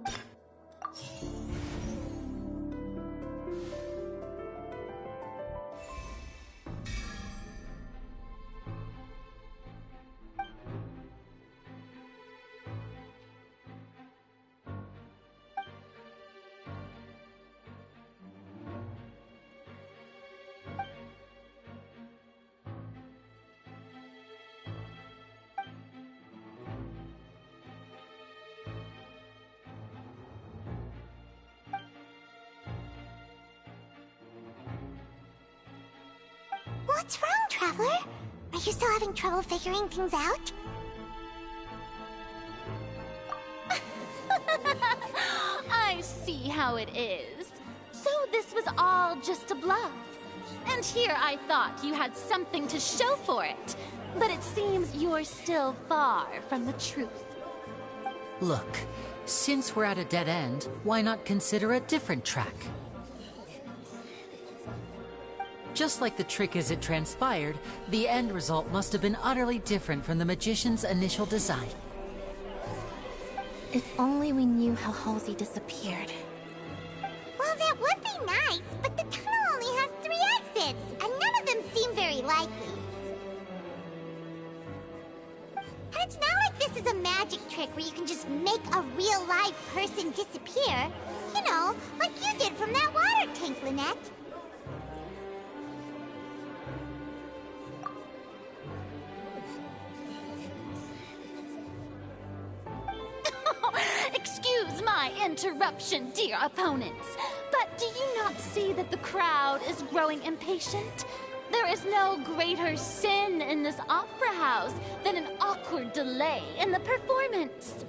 What's wrong, Traveler? Are you still having trouble figuring things out? I see how it is. So this was all just a bluff. And here I thought you had something to show for it. But it seems you're still far from the truth. Look, since we're at a dead end, why not consider a different track? Just like the trick as it transpired, the end result must have been utterly different from the magician's initial design. If only we knew how Halsey disappeared. Well, that would be nice, but the tunnel only has 3 exits, and none of them seem very likely. And it's not like this is a magic trick where you can just make a real live person disappear. You know, like you did from that water tank, Lynette. Excuse my interruption, dear opponents, but do you not see that the crowd is growing impatient? There is no greater sin in this opera house than an awkward delay in the performance.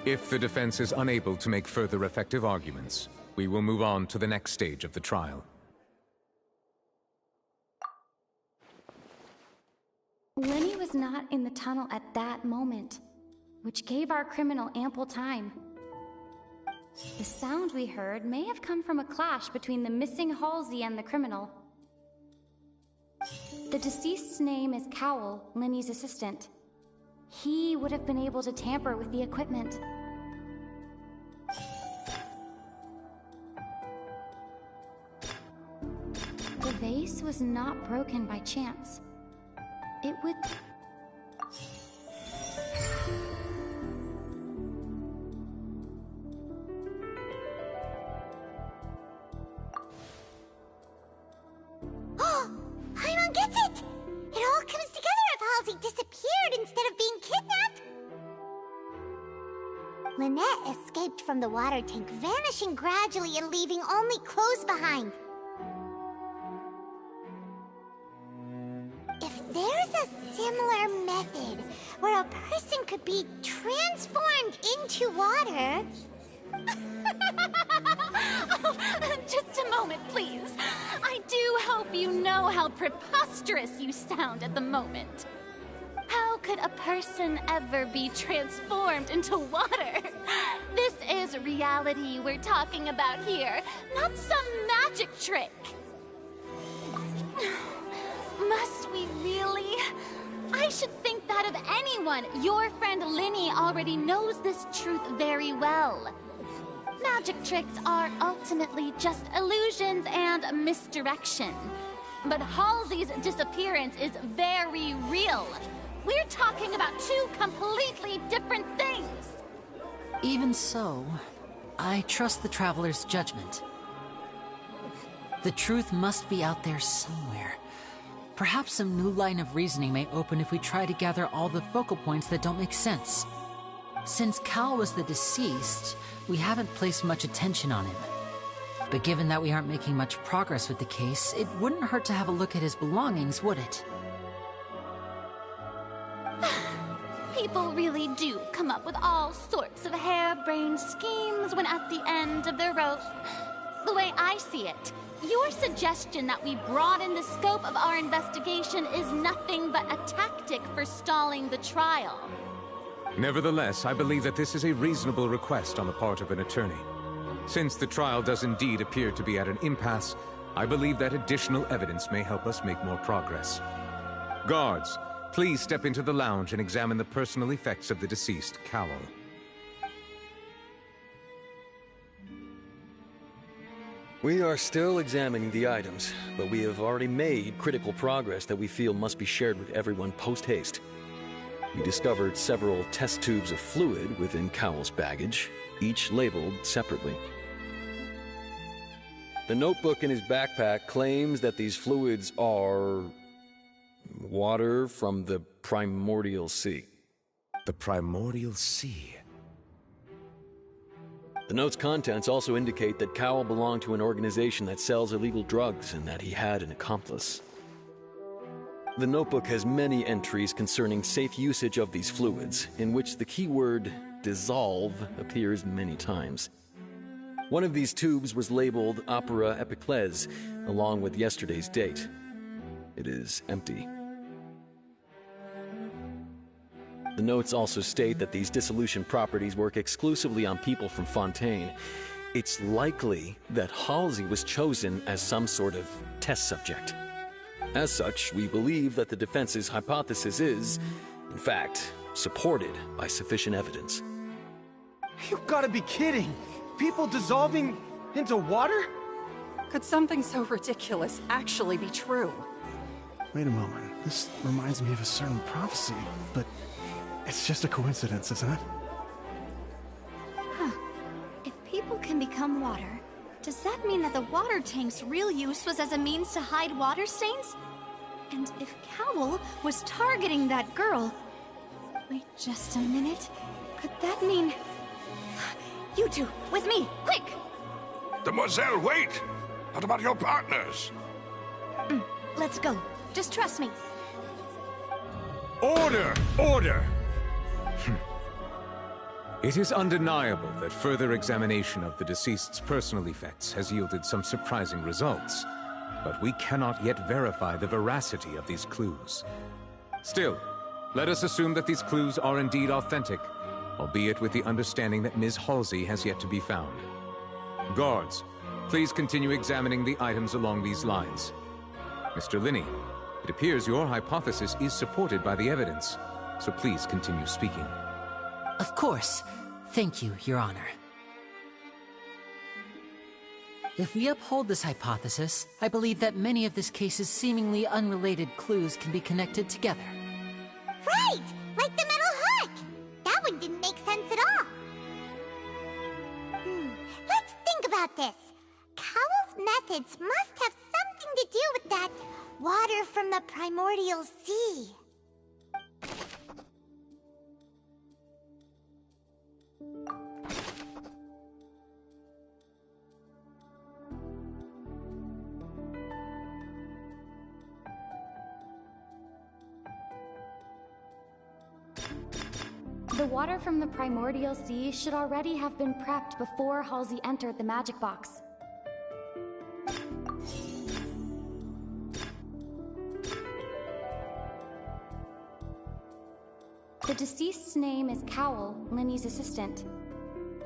If the defense is unable to make further effective arguments, we will move on to the next stage of the trial. Lenny was not in the tunnel at that moment, which gave our criminal ample time. The sound we heard may have come from a clash between the missing Halsey and the criminal. The deceased's name is Cowell, Lenny's assistant. He would have been able to tamper with the equipment. The vase was not broken by chance. It would... Oh! Paimon gets it! It all comes together if Halsey disappeared instead of being kidnapped! Lynette escaped from the water tank, vanishing gradually and leaving only clothes behind. If there's a similar method where a person could be transformed into water... Oh, just a moment, please. I do hope you know how preposterous you sound at the moment. How could a person ever be transformed into water? This is reality we're talking about here, not some magic trick. Must we really? I should think that of anyone. Your friend Linny already knows this truth very well. Magic tricks are ultimately just illusions and misdirection. But Halsey's disappearance is very real. We're talking about 2 completely different things. Even so, I trust the Traveler's judgment. The truth must be out there somewhere. Perhaps some new line of reasoning may open if we try to gather all the focal points that don't make sense. Since Cal was the deceased, we haven't placed much attention on him. But given that we aren't making much progress with the case, it wouldn't hurt to have a look at his belongings, would it? People really do come up with all sorts of harebrained schemes when at the end of their rope. The way I see it, your suggestion that we broaden the scope of our investigation is nothing but a tactic for stalling the trial. Nevertheless, I believe that this is a reasonable request on the part of an attorney. Since the trial does indeed appear to be at an impasse, I believe that additional evidence may help us make more progress. Guards, please step into the lounge and examine the personal effects of the deceased, Cowell. We are still examining the items, but we have already made critical progress that we feel must be shared with everyone post-haste. We discovered several test tubes of fluid within Cowell's baggage, each labeled separately. The notebook in his backpack claims that these fluids are water from the primordial sea. The primordial sea? The note's contents also indicate that Cowell belonged to an organization that sells illegal drugs and that he had an accomplice. The notebook has many entries concerning safe usage of these fluids, in which the keyword dissolve appears many times. One of these tubes was labeled Opera Epiclese, along with yesterday's date. It is empty. The notes also state that these dissolution properties work exclusively on people from Fontaine. It's likely that Halsey was chosen as some sort of test subject. As such, we believe that the defense's hypothesis is, in fact, supported by sufficient evidence. You've got to be kidding! People dissolving into water? Could something so ridiculous actually be true? Wait a moment. This reminds me of a certain prophecy, but it's just a coincidence, isn't it? Huh. If people can become water, does that mean that the water tank's real use was as a means to hide water stains? And if Cowell was targeting that girl... Wait just a minute. Could that mean... You two, with me, quick! Demoiselle, wait! What about your partners? Let's go. Just trust me. Order! Order! It is undeniable that further examination of the deceased's personal effects has yielded some surprising results, but we cannot yet verify the veracity of these clues. Still, let us assume that these clues are indeed authentic, albeit with the understanding that Ms. Halsey has yet to be found. Guards, please continue examining the items along these lines. Mr. Linney, it appears your hypothesis is supported by the evidence, so please continue speaking. Of course. Thank you, Your Honor. If we uphold this hypothesis, I believe that many of this case's seemingly unrelated clues can be connected together. Right! Like the metal hook! That one didn't make sense at all. Let's think about this. Cowell's methods must have something to do with that water from the primordial sea. The water from the primordial sea should already have been prepped before Halsey entered the magic box. The deceased's name is Cowell, Linney's assistant.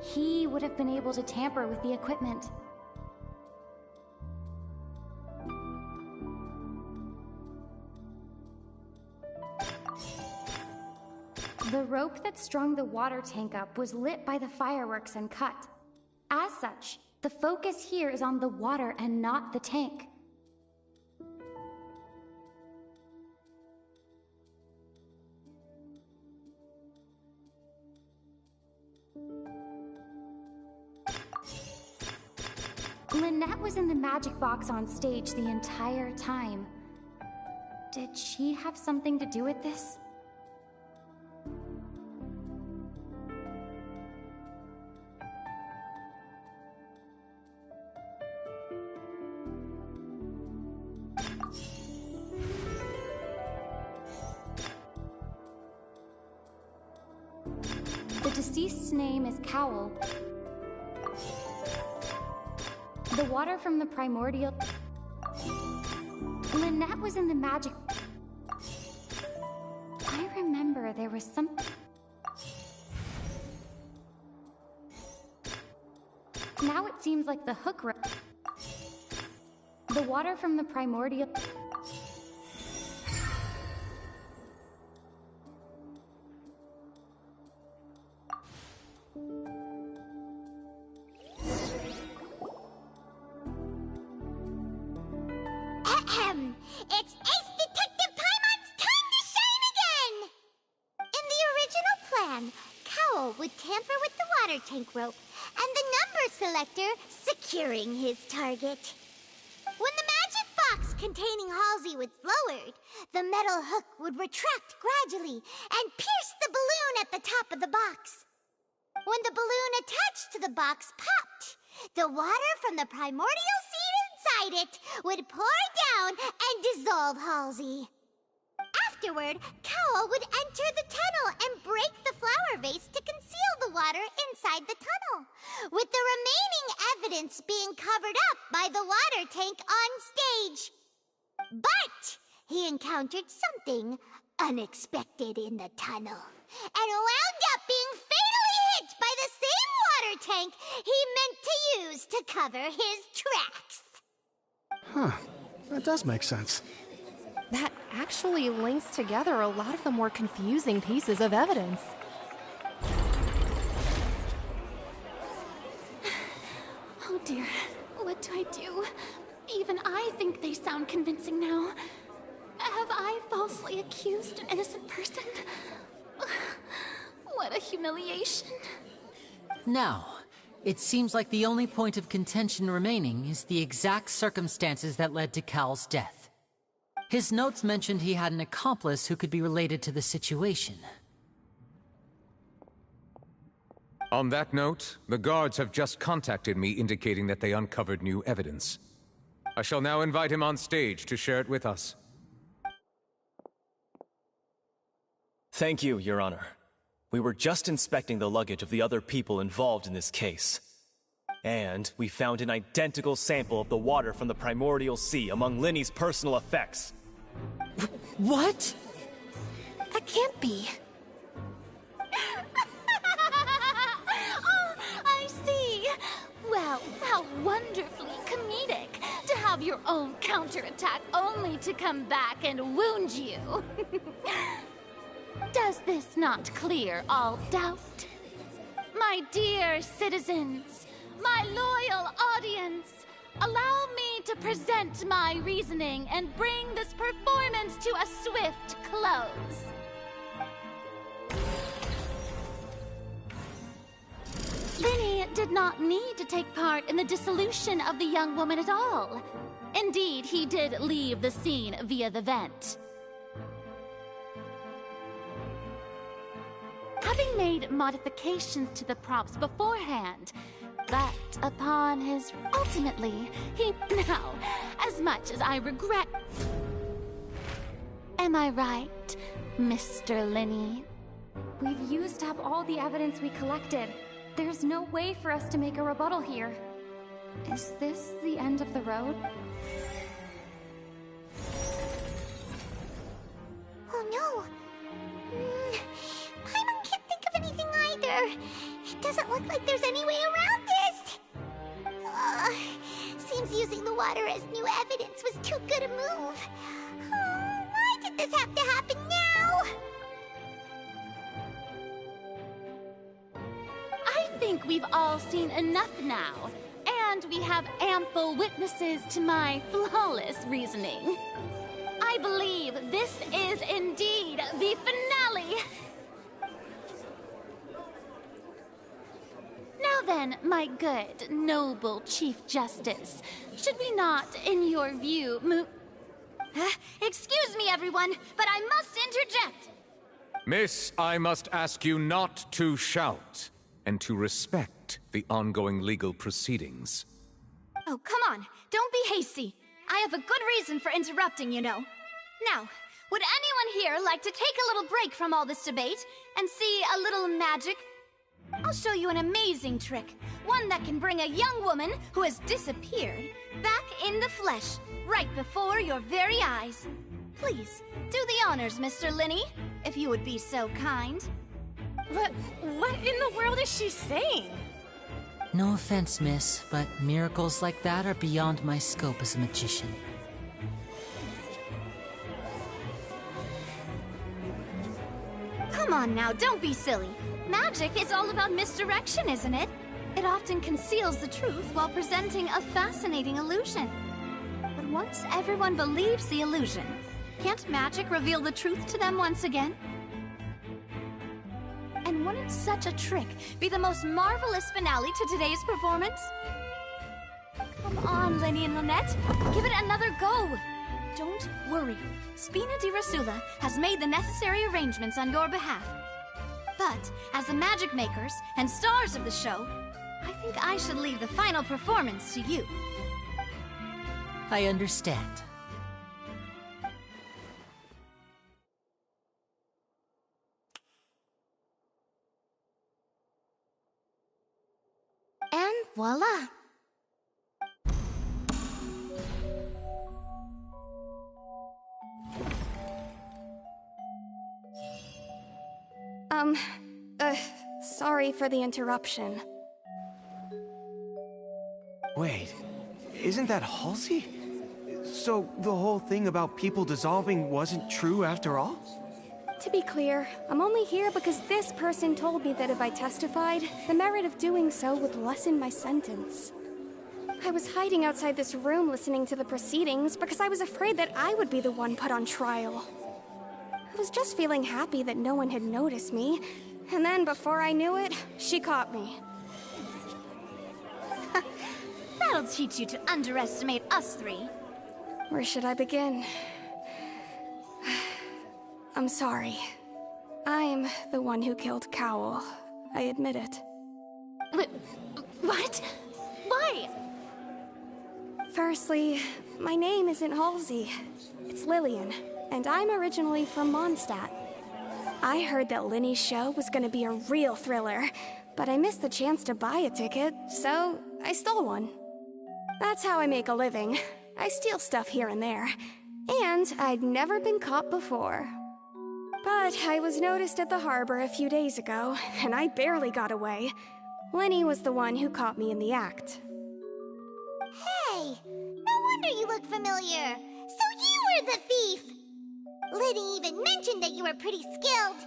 He would have been able to tamper with the equipment. The rope that strung the water tank up was lit by the fireworks and cut. As such, the focus here is on the water and not the tank. Lynette was in the magic box on stage the entire time. Did she have something to do with this? The deceased's name is Cowell. The water from the primordial... Lynette was in the magic... I remember there was some... Now it seems like the hook... The water from the primordial... It's Ace Detective Paimon's time to shine again! In the original plan, Cowell would tamper with the water tank rope and the number selector securing his target. When the magic box containing Halsey was lowered, the metal hook would retract gradually and pierce the balloon at the top of the box. When the balloon attached to the box popped, the water from the primordial seed inside it would pour down and dissolve Halsey. Afterward, Cowell would enter the tunnel and break the flower vase to conceal the water inside the tunnel, with the remaining evidence being covered up by the water tank on stage. But he encountered something unexpected in the tunnel and wound up being fatally hit by the same water tank he meant to use to cover his tracks. Huh. That does make sense. That actually links together a lot of the more confusing pieces of evidence. Oh dear, what do I do? Even I think they sound convincing now. Have I falsely accused an innocent person? What a humiliation. Now, it seems like the only point of contention remaining is the exact circumstances that led to Cal's death. His notes mentioned he had an accomplice who could be related to the situation. On that note, the guards have just contacted me indicating that they uncovered new evidence. I shall now invite him on stage to share it with us. Thank you, Your Honor. We were just inspecting the luggage of the other people involved in this case. And we found an identical sample of the water from the primordial sea among Linny's personal effects. What? That can't be. Oh, I see. Well, how wonderfully comedic to have your own counterattack only to come back and wound you. Does this not clear all doubt? My dear citizens, my loyal audience, allow me to present my reasoning and bring this performance to a swift close. Linny did not need to take part in the dissolution of the young woman at all. Indeed, he did leave the scene via the vent. Having made modifications to the props beforehand, but upon his... Ultimately, he... Now, as much as I regret... Am I right, Mr. Linny? We've used up all the evidence we collected. There's no way for us to make a rebuttal here. Is this the end of the road? Oh no! Paimon can't think of anything either. It doesn't look like there's any way around this. Seems using the water as new evidence was too good a move. Why did this have to happen now? I think we've all seen enough now, and we have ample witnesses to my flawless reasoning. I believe this is indeed the finale. Now then, my good, noble Chief Justice, should we not, in your view, Excuse me, everyone, but I must interject. Miss, I must ask you not to shout, and to respect the ongoing legal proceedings. Oh, come on. Don't be hasty. I have a good reason for interrupting, you know. Now, would anyone here like to take a little break from all this debate and see a little magic? I'll show you an amazing trick. One that can bring a young woman who has disappeared back in the flesh, right before your very eyes. Please, do the honors, Mr. Linny, if you would be so kind. What in the world is she saying? No offense, miss, but miracles like that are beyond my scope as a magician. Come on now, don't be silly. Magic is all about misdirection, isn't it? It often conceals the truth while presenting a fascinating illusion. But once everyone believes the illusion, can't magic reveal the truth to them once again? And wouldn't such a trick be the most marvelous finale to today's performance? Come on, Lenny and Lynette. Give it another go. Don't worry. Spina di Rasula has made the necessary arrangements on your behalf. But, as the magic makers and stars of the show, I think I should leave the final performance to you. I understand. And voila! Sorry for the interruption. Wait, isn't that Halsey? So the whole thing about people dissolving wasn't true after all? To be clear, I'm only here because this person told me that if I testified, the merit of doing so would lessen my sentence. I was hiding outside this room listening to the proceedings because I was afraid that I would be the one put on trial. I was just feeling happy that no one had noticed me, and then before I knew it, she caught me. That'll teach you to underestimate us three. Where should I begin? I'm sorry. I'm the one who killed Cowell. I admit it. What? Why? Firstly, my name isn't Halsey. It's Lillian, and I'm originally from Mondstadt. I heard that Linny's show was gonna be a real thriller, but I missed the chance to buy a ticket, so I stole one. That's how I make a living. I steal stuff here and there. And I'd never been caught before. But I was noticed at the harbor a few days ago, and I barely got away. Linny was the one who caught me in the act. Hey, no wonder you look familiar. So you were the thief! Liddy even mentioned that you were pretty skilled.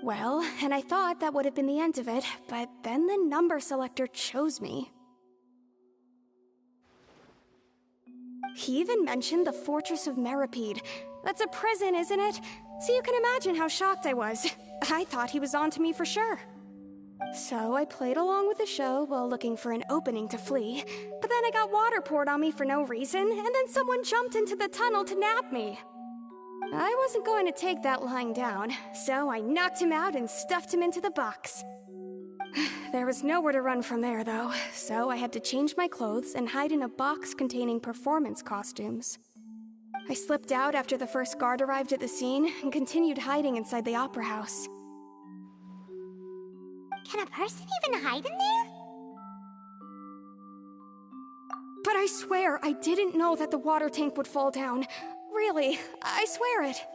Well, and I thought that would have been the end of it, but then the number selector chose me. He even mentioned the Fortress of Meripede. That's a prison, isn't it? So you can imagine how shocked I was. I thought he was onto me for sure. So I played along with the show while looking for an opening to flee, but then I got water poured on me for no reason, and then someone jumped into the tunnel to nab me. I wasn't going to take that lying down, so I knocked him out and stuffed him into the box. There was nowhere to run from there, though, so I had to change my clothes and hide in a box containing performance costumes. I slipped out after the first guard arrived at the scene and continued hiding inside the opera house. Can a person even hide in there? But I swear I didn't know that the water tank would fall down. Really, I swear it.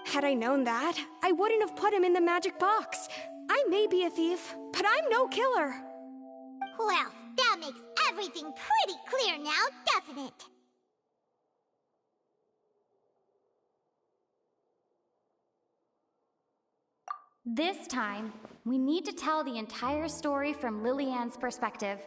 Had I known that, I wouldn't have put him in the magic box. I may be a thief, but I'm no killer. Well, that makes everything pretty clear now, doesn't it? This time, we need to tell the entire story from Lillian's perspective.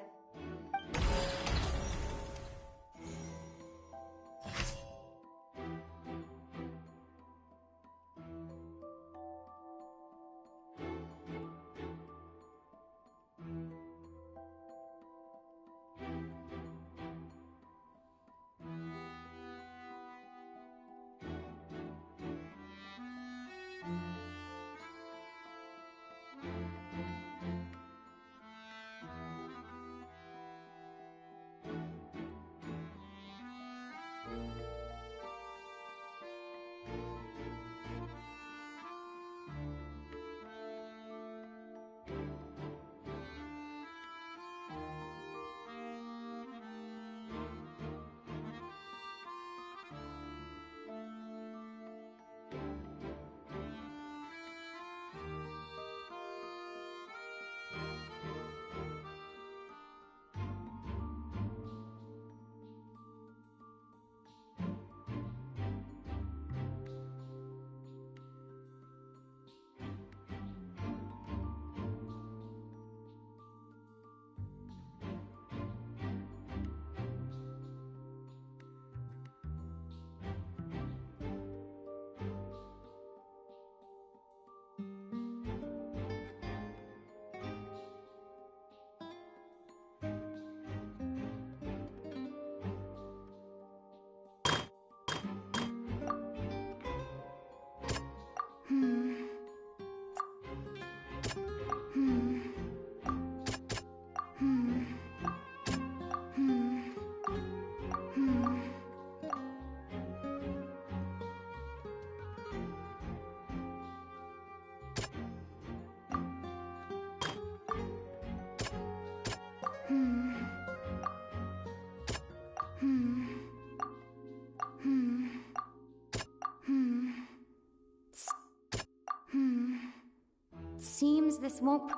seems this won't...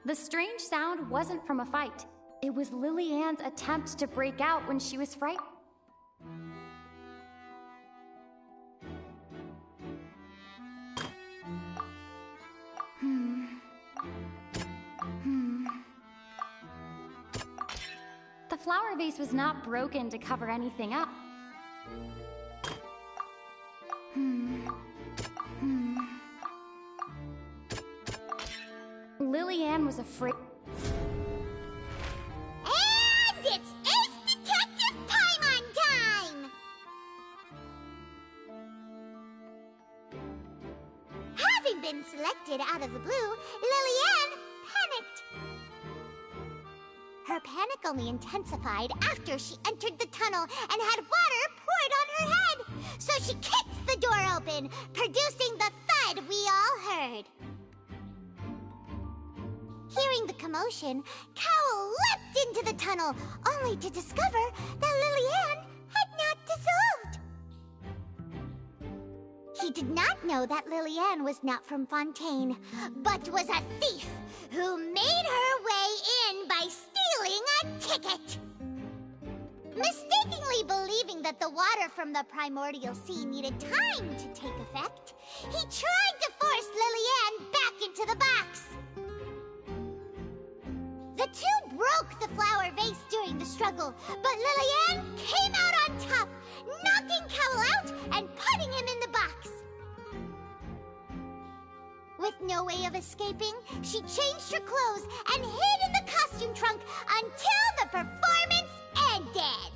The strange sound wasn't from a fight. It was Lily-Ann's attempt to break out when she was frightened. The flower vase was not broken to cover anything up. Lily-Ann was afraid. And it's Ace Detective Paimon time! Having been selected out of the blue, Lily-Ann panicked. Her panic only intensified after she entered the tunnel and had water poured on her head. So she kicked the door open, producing the thud we all heard. Hearing the commotion, Cowl leapt into the tunnel, only to discover that Lily-Ann had not dissolved. He did not know that Lily-Ann was not from Fontaine, but was a thief who made her way in by stealing a ticket. Mistakenly believing that the water from the primordial sea needed time to take effect, he tried to force Lily-Ann back into the box. The two broke the flower vase during the struggle, but Lily-Ann came out on top, knocking Cowl out and putting him in the box. With no way of escaping, she changed her clothes and hid in the costume trunk until the performance ended.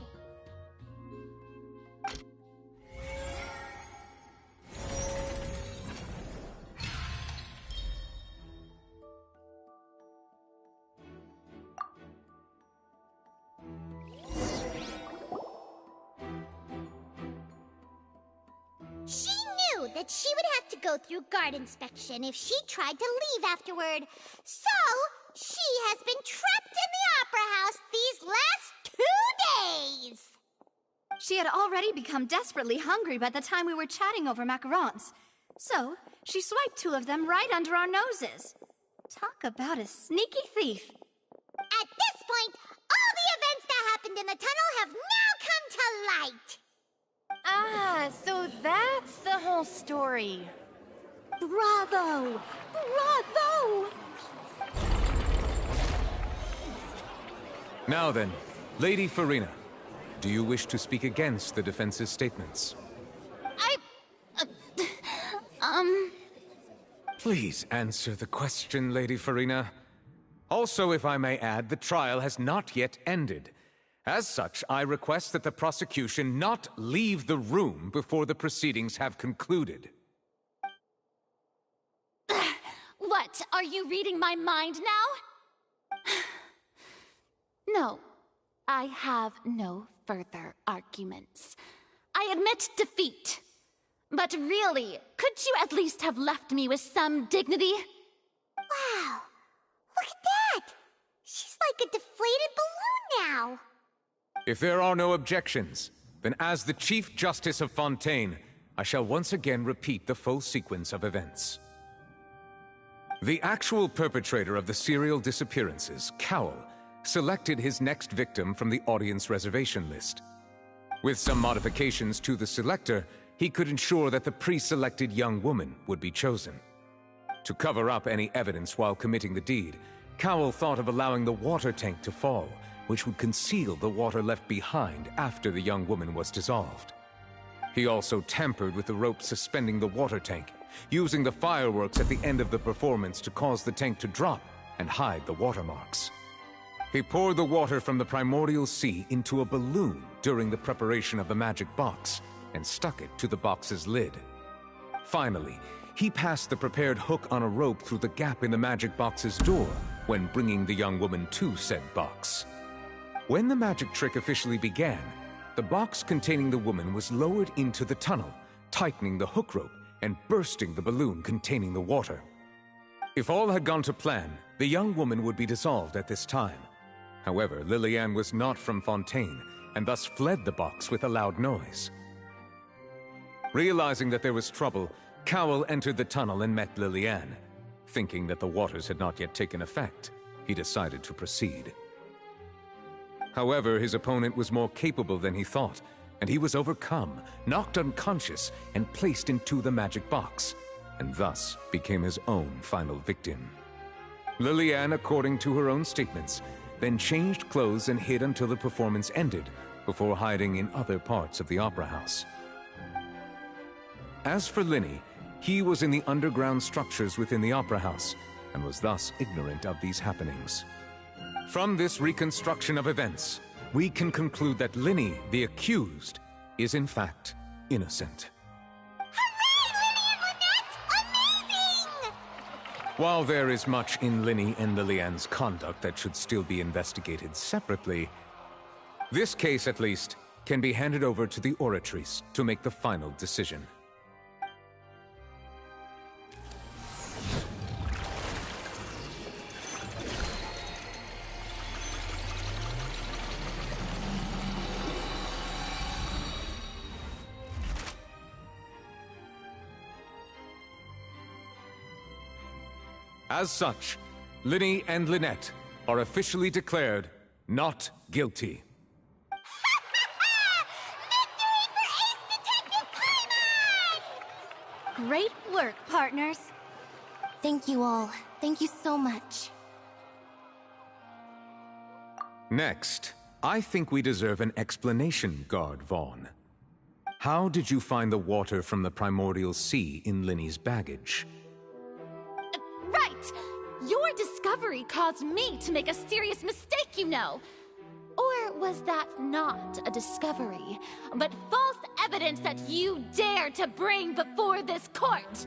She knew that she would have to go through guard inspection if she tried to leave afterward. So, she has been trapped in the Opera House these last 2 days. She had already become desperately hungry by the time we were chatting over macarons. So, she swiped 2 of them right under our noses. Talk about a sneaky thief. At this point, all the events that happened in the tunnel have now come to light. Ah, so that's the whole story. Bravo! Bravo! Now then, Lady Farina, do you wish to speak against the defense's statements? Please answer the question, Lady Farina. Also, if I may add, the trial has not yet ended. As such, I request that the prosecution not leave the room before the proceedings have concluded. What, are you reading my mind now? No, I have no further arguments. I admit defeat. But really, could you at least have left me with some dignity? Wow, look at that! She's like a deflated balloon now. If there are no objections, then as the Chief Justice of Fontaine, I shall once again repeat the full sequence of events. The actual perpetrator of the serial disappearances, Cowl, selected his next victim from the audience reservation list. With some modifications to the selector, he could ensure that the pre-selected young woman would be chosen. To cover up any evidence while committing the deed, Cowl thought of allowing the water tank to fall, which would conceal the water left behind after the young woman was dissolved. He also tampered with the rope suspending the water tank, using the fireworks at the end of the performance to cause the tank to drop and hide the watermarks. He poured the water from the primordial sea into a balloon during the preparation of the magic box and stuck it to the box's lid. Finally, he passed the prepared hook on a rope through the gap in the magic box's door when bringing the young woman to said box. When the magic trick officially began, the box containing the woman was lowered into the tunnel, tightening the hook rope and bursting the balloon containing the water. If all had gone to plan, The young woman would be dissolved at this time. However, Liliane was not from Fontaine, and thus fled the box with a loud noise. Realizing that there was trouble, Cowell entered the tunnel and met Liliane. Thinking that the waters had not yet taken effect, he decided to proceed. However, his opponent was more capable than he thought, and he was overcome, knocked unconscious, and placed into the magic box, and thus became his own final victim. Liliane, according to her own statements, then changed clothes and hid until the performance ended, before hiding in other parts of the opera house. As for Linny, he was in the underground structures within the opera house, and was thus ignorant of these happenings. From this reconstruction of events, we can conclude that Linny, the accused, is in fact innocent. While there is much in Linny and Liliane's conduct that should still be investigated separately, this case, at least, can be handed over to the Oratrice to make the final decision. As such, Linny and Lynette are officially declared not guilty. Great work, partners. Thank you all. Thank you so much. Next, I think we deserve an explanation, Guard Vaughn. How did you find the water from the primordial sea in Linny's baggage? Right! Your discovery caused me to make a serious mistake, you know. Or was that not a discovery, but false evidence that you dare to bring before this court?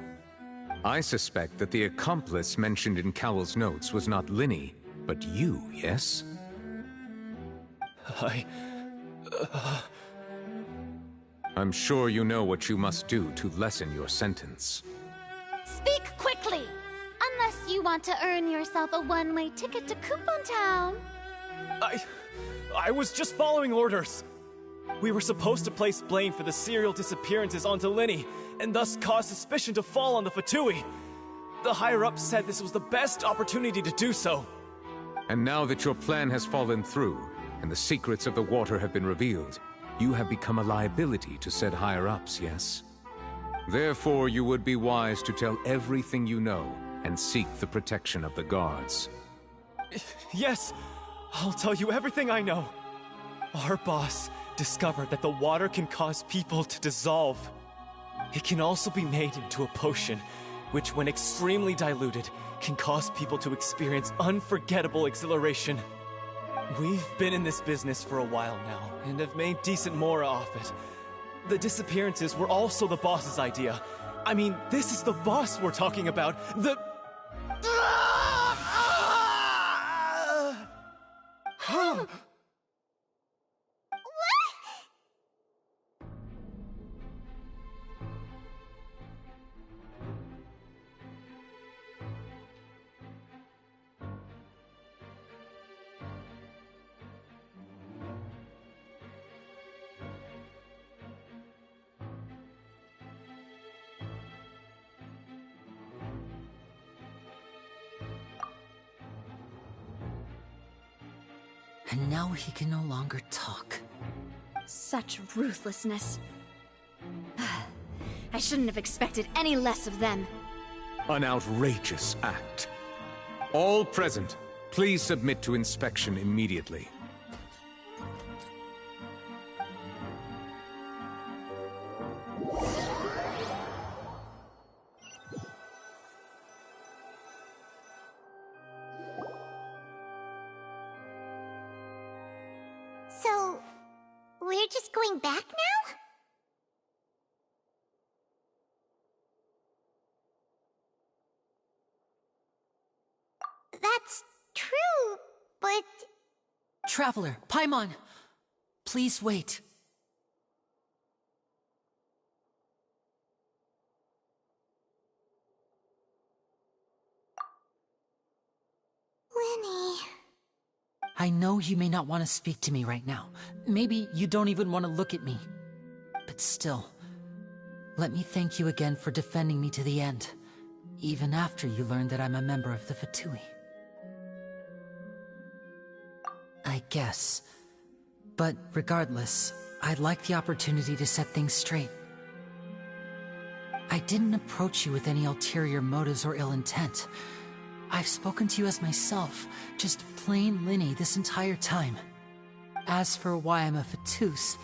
I suspect that the accomplice mentioned in Cowell's notes was not Linny, but you, yes? I'm sure you know what you must do to lessen your sentence. Speak quickly! Unless you want to earn yourself a one-way ticket to Coupon Town. I was just following orders. We were supposed to place blame for the serial disappearances onto Linny, and thus cause suspicion to fall on the Fatui. The higher-ups said this was the best opportunity to do so. And now that your plan has fallen through, and the secrets of the water have been revealed, you have become a liability to said higher-ups, yes? Therefore, you would be wise to tell everything you know, and seek the protection of the guards. Yes, I'll tell you everything I know. Our boss discovered that the water can cause people to dissolve. It can also be made into a potion, which when extremely diluted, can cause people to experience unforgettable exhilaration. We've been in this business for a while now, and have made decent mora off it. The disappearances were also the boss's idea. I mean, this is the boss we're talking about. And now he can no longer talk. Such ruthlessness. I shouldn't have expected any less of them. An outrageous act. All present, please submit to inspection immediately. So, we're just going back now? That's true, but... Traveler, Paimon! Please wait. Lenny... I know you may not want to speak to me right now. Maybe you don't even want to look at me. But still, let me thank you again for defending me to the end, even after you learned that I'm a member of the Fatui. I guess. But regardless, I'd like the opportunity to set things straight. I didn't approach you with any ulterior motives or ill intent. I've spoken to you as myself, just plain Linny this entire time. As for why I'm a Fatus,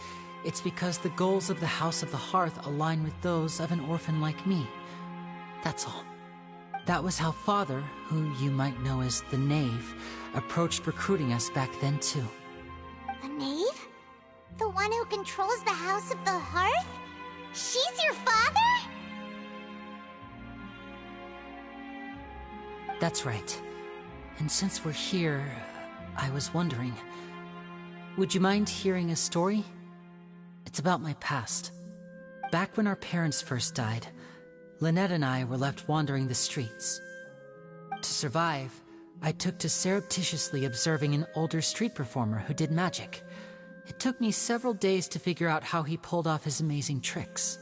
it's because the goals of the House of the Hearth align with those of an orphan like me. That's all. That was how Father, who you might know as the Knave, approached recruiting us back then too. A knave? The one who controls the House of the Hearth? She's your father? That's right. And since we're here, I was wondering, would you mind hearing a story? It's about my past. Back when our parents first died, Lynette and I were left wandering the streets. To survive, I took to surreptitiously observing an older street performer who did magic. It took me several days to figure out how he pulled off his amazing tricks.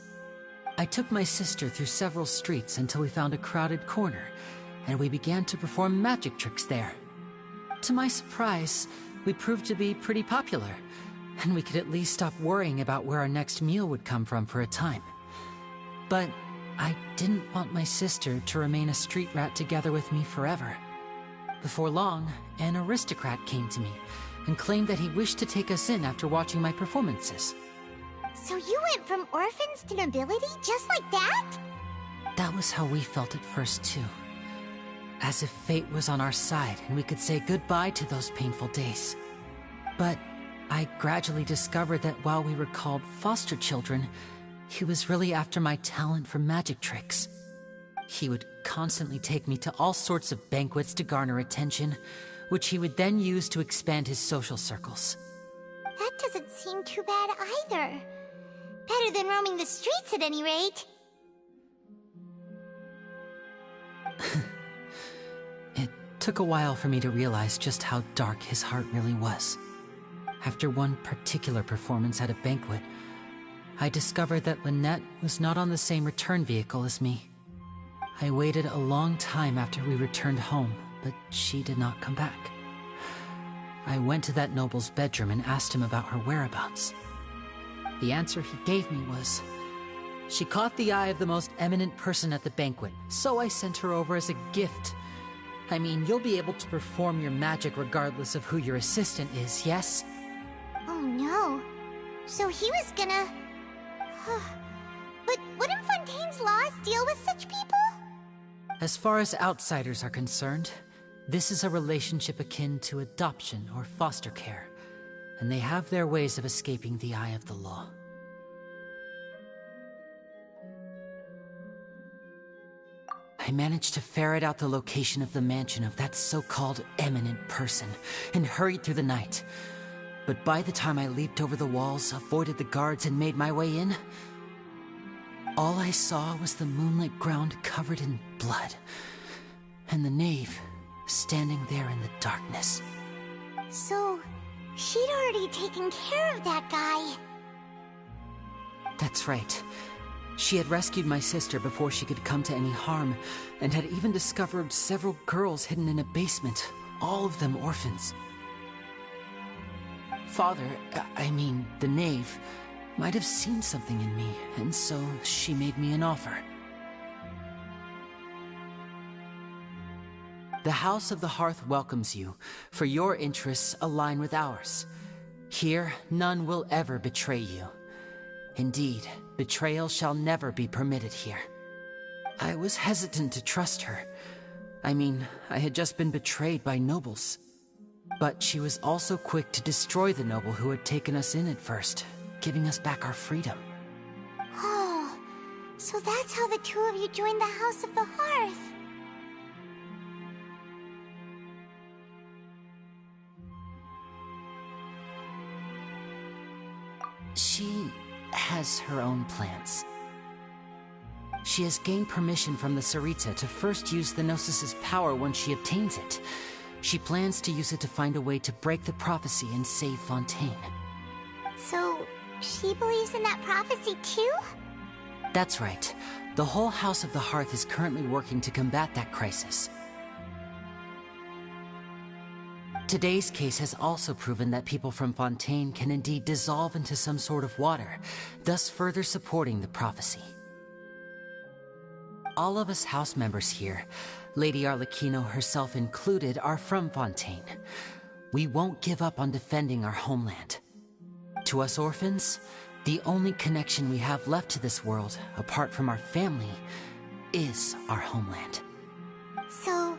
I took my sister through several streets until we found a crowded corner, and we began to perform magic tricks there. To my surprise, we proved to be pretty popular, and we could at least stop worrying about where our next meal would come from for a time. But I didn't want my sister to remain a street rat together with me forever. Before long, an aristocrat came to me and claimed that he wished to take us in after watching my performances. So you went from orphans to nobility just like that? That was how we felt at first too. As if fate was on our side and we could say goodbye to those painful days. But I gradually discovered that while we were called foster children, he was really after my talent for magic tricks. He would constantly take me to all sorts of banquets to garner attention, which he would then use to expand his social circles. That doesn't seem too bad either. Better than roaming the streets at any rate. It took a while for me to realize just how dark his heart really was. After one particular performance at a banquet, I discovered that Lynette was not on the same return vehicle as me. I waited a long time after we returned home, but she did not come back. I went to that noble's bedroom and asked him about her whereabouts. The answer he gave me was, she caught the eye of the most eminent person at the banquet, so I sent her over as a gift. I mean, you'll be able to perform your magic regardless of who your assistant is, yes? Oh no. So he was gonna... But wouldn't Fontaine's laws deal with such people? As far as outsiders are concerned, this is a relationship akin to adoption or foster care, and they have their ways of escaping the eye of the law. I managed to ferret out the location of the mansion of that so-called eminent person and hurried through the night. But by the time I leaped over the walls, avoided the guards, and made my way in, all I saw was the moonlit ground covered in blood, and the knave standing there in the darkness. So, she'd already taken care of that guy. That's right. She had rescued my sister before she could come to any harm, and had even discovered several girls hidden in a basement, all of them orphans. Father, I mean, the knave, might have seen something in me, and so she made me an offer. The House of the Hearth welcomes you, for your interests align with ours. Here, none will ever betray you. Indeed, betrayal shall never be permitted here. I was hesitant to trust her. I mean, I had just been betrayed by nobles. But she was also quick to destroy the noble who had taken us in at first, giving us back our freedom. Oh, so that's how the two of you joined the House of the Hearth. She has her own plans. She has gained permission from the Sarita to first use the Gnosis's power when she obtains it, She plans to use it to find a way to break the prophecy and save Fontaine. So, she believes in that prophecy too? That's right. The whole House of the Hearth is currently working to combat that crisis. Today's case has also proven that people from Fontaine can indeed dissolve into some sort of water, thus further supporting the prophecy. All of us house members here, Lady Arlecchino herself included, are from Fontaine. We won't give up on defending our homeland. To us orphans, the only connection we have left to this world, apart from our family, is our homeland. So,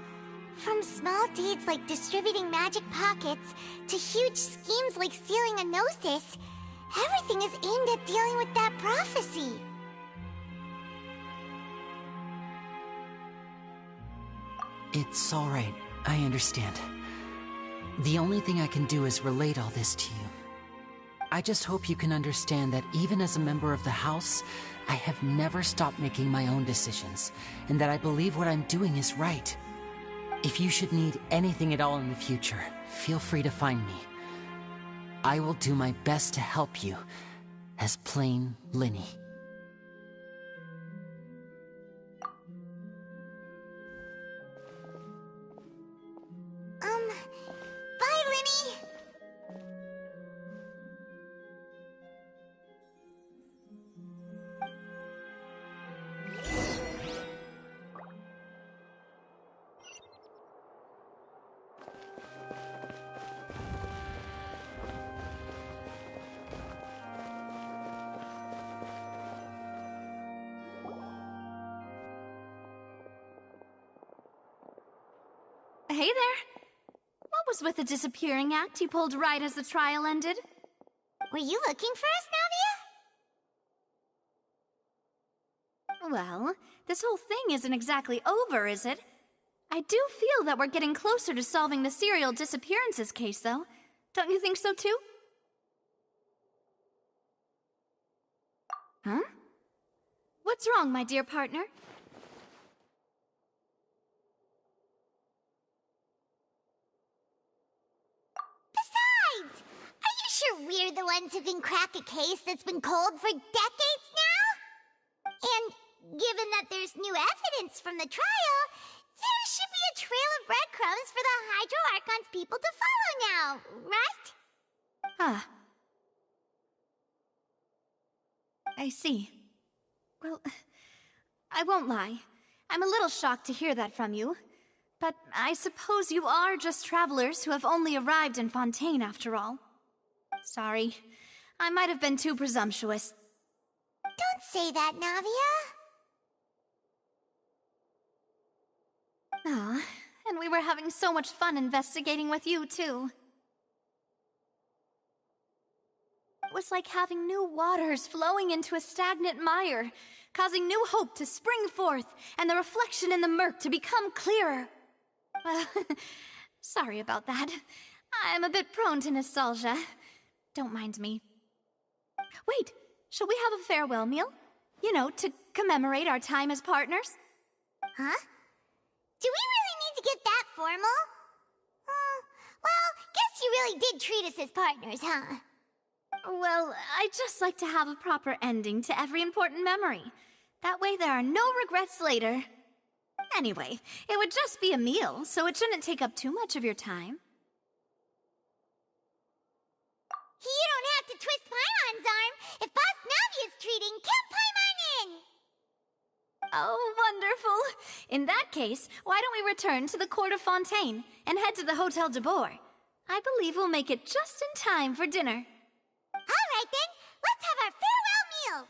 from small deeds like distributing magic pockets to huge schemes like stealing a Gnosis, everything is aimed at dealing with that prophecy. It's all right. I understand. The only thing I can do is relate all this to you. I just hope you can understand that even as a member of the House, I have never stopped making my own decisions, and that I believe what I'm doing is right. If you should need anything at all in the future, feel free to find me. I will do my best to help you, as plain Linny. Bye, Linny! Hey there! What was with the disappearing act you pulled right as the trial ended? Were you looking for us, Navia? Well, this whole thing isn't exactly over, is it? I do feel that we're getting closer to solving the serial disappearances case, though. Don't you think so, too? Huh? What's wrong, my dear partner? Besides, are you sure we're the ones who can crack a case that's been cold for decades now? And given that there's new evidence from the trial, there should be a trail of breadcrumbs for the Hydro Archon's people to follow now, right? Ah. I see. Well, I won't lie. I'm a little shocked to hear that from you. But I suppose you are just travelers who have only arrived in Fontaine after all. Sorry. I might have been too presumptuous. Don't say that, Navia. Ah, and we were having so much fun investigating with you, too. It was like having new waters flowing into a stagnant mire, causing new hope to spring forth, and the reflection in the murk to become clearer. Sorry about that. I'm a bit prone to nostalgia. Don't mind me. Wait, shall we have a farewell meal? You know, to commemorate our time as partners? Huh? Do we really need to get that formal? Well, guess you really did treat us as partners, huh? Well, I'd just like to have a proper ending to every important memory. That way there are no regrets later. Anyway, it would just be a meal, so it shouldn't take up too much of your time. You don't have to twist Paimon's arm. If Boss Navia's treating, count Paimon in! Oh, wonderful. In that case, why don't we return to the court of Fontaine and head to the Hotel de Boer? I believe we'll make it just in time for dinner. All right then, let's have our farewell meal!